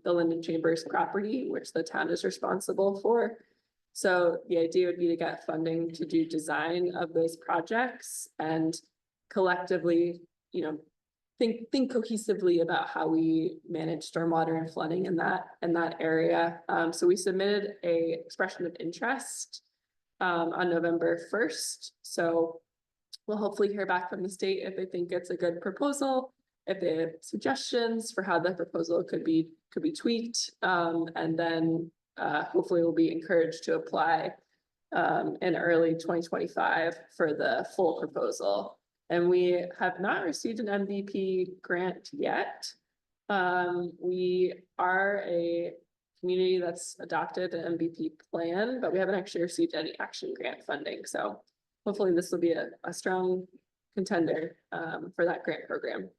the Linden Chambers property, which the town is responsible for. So the idea would be to get funding to do design of those projects and collectively, you know, think cohesively about how we manage stormwater and flooding in that area. So we submitted a expression of interest on November 1st. So we'll hopefully hear back from the state if they think it's a good proposal, if they have suggestions for how the proposal could be tweaked, and then hopefully we'll be encouraged to apply in early 2025 for the full proposal. And we have not received an MVP grant yet. We are a community that's adopted an MVP plan, but we haven't actually received any action grant funding. So hopefully this will be a strong contender for that grant program.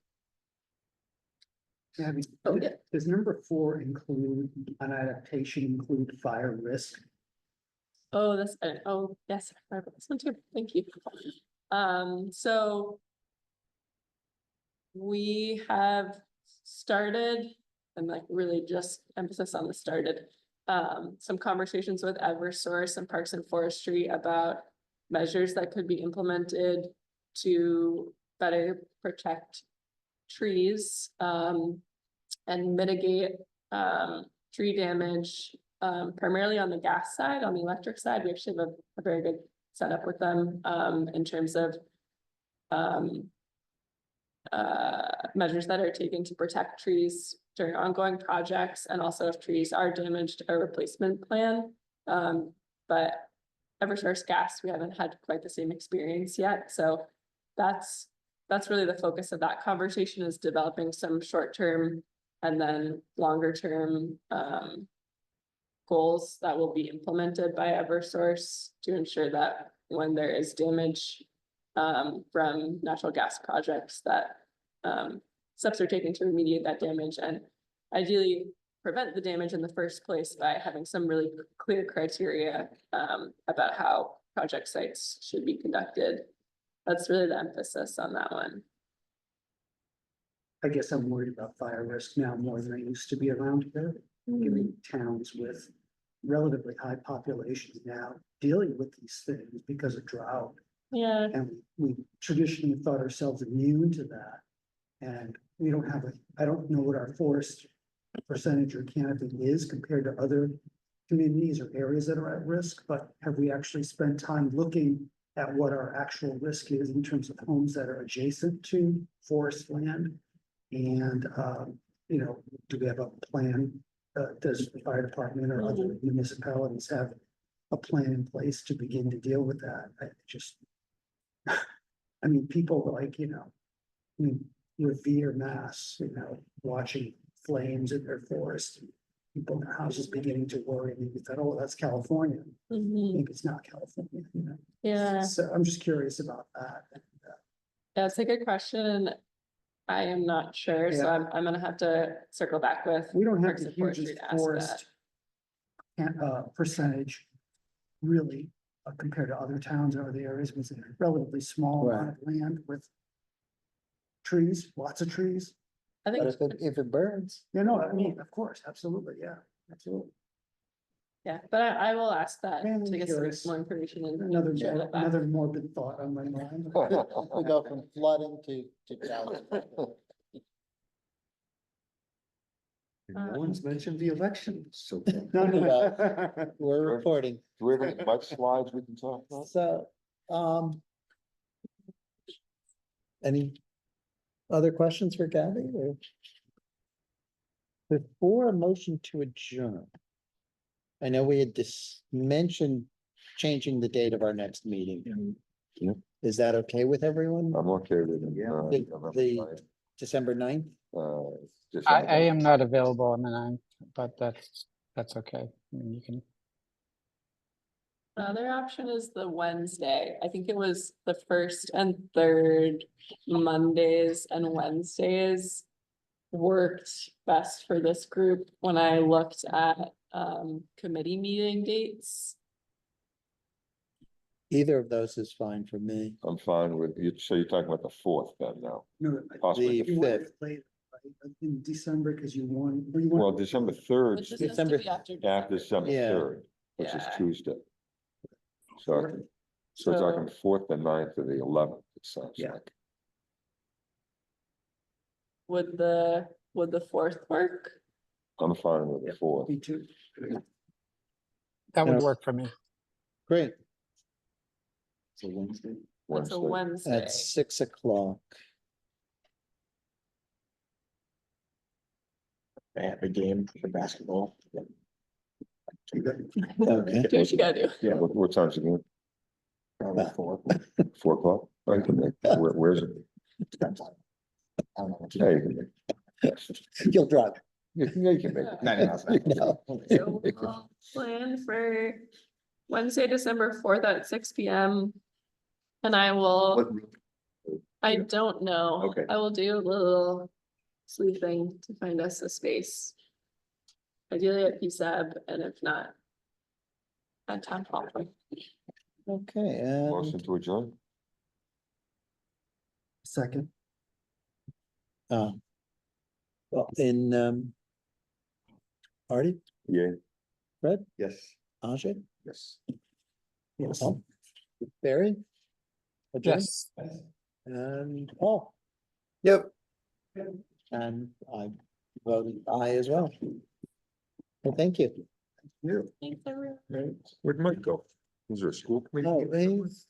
Gabby, Oh, yeah. does number 4 include an adaptation, include fire risk? Oh, oh, yes, I forgot about this one too. Thank you. So we have started, and like really just emphasis on the started, some conversations with Eversource and Parks and Forestry about measures that could be implemented to better protect trees and mitigate tree damage, primarily on the gas side. On the electric side, we actually have a very good setup with them in terms of measures that are taken to protect trees during ongoing projects, and also if trees are damaged, a replacement plan. But Eversource Gas, we haven't had quite the same experience yet, so that's really the focus of that conversation, is developing some short-term and then longer-term goals that will be implemented by Eversource to ensure that when there is damage from natural gas projects, that steps are taken to remediate that damage and ideally prevent the damage in the first place by having some really clear criteria about how project sites should be conducted. That's really the emphasis on that one. I guess I'm worried about fire risk now more than I used to be around here, given towns with relatively high populations now dealing with these things because of drought. Yeah, And we traditionally thought ourselves immune to that. And we don't have I don't know what our forest percentage or canopy is compared to other communities or areas that are at risk, but have we actually spent time looking at what our actual risk is in terms of homes that are adjacent to forest land? And, you know, do we have a plan? Does the fire department or other municipalities have a plan in place to begin to deal with that? I mean, people like, you know, I mean, revere mass, you know, watching flames in their forest. People in their houses beginning to worry, maybe that, oh, that's California. Maybe it's not California, you know? yeah, So I'm just curious about that. that's a good question. I am not sure, so Yeah. I'm gonna have to circle back with. We don't have Parks the and Forestry hugest to ask forest percentage, really, compared to other towns or other areas, with a relatively small amount of land with trees, lots of trees. I think, If it burns. You know, I mean, of course, absolutely, yeah, absolutely. yeah, but I will ask that I'm to get some curious. more information and. Another, share that back. another morbid thought on my mind. We go from flooding to drought. No one's mentioned the election, so. No, no. We're reporting. Do we have any mudslides we can talk about? So, any other questions for Gabby or? Before a motion to adjourn. I know we had mentioned changing the date of our next meeting. Yeah. Is that okay with everyone? I'm okay with it. Yeah. The December 9th? I am not available on the 9th, but that's okay. I mean, you can, Other option is the Wednesday. I think it was the first and third Mondays and Wednesdays worked best for this group when I looked at committee meeting dates. Either of those is fine for me. I'm fine with you. So you're talking about the fourth then now? No, Possibly. The you want it fifth. later, right? In December, because you want. Well, December third, It just has to December- be after after December Yeah. third, which is Yeah. Tuesday. So we're talking fourth, the 9th, or the 11th, it sounds Yeah. like. Would the fourth work? I'm fine with the fourth. Me too. that would Yeah. work for me. Great, It's a Wednesday. That's a Wednesday. Wednesday. at 6 o'clock. They have a game for basketball. Okay, Do what you gotta do. Yeah, what time's it again? Probably 4. 4 o'clock? I can make, where's it? Depends on- I don't know what to Yeah, do. you can make. you'll drive. Yeah, you can make it. 90 miles an hour. No. So we'll plan for Wednesday, December 4th at 6 p.m. And I will, What room? I don't know. Okay. I will do a little sleuthing to find us a space. Ideally at PSAB, and if not, at town hall. Okay, Motion to adjourn? Second. well, Artie, Yeah. Fred, Yes. Ajay, Yes. Yes. Barry? Adjourned? Yes. And Paul? Yep. And I voted aye as well. Well, thank you. Thanks, everyone. Where'd Mike go? Is there a school committee? Oh, he's,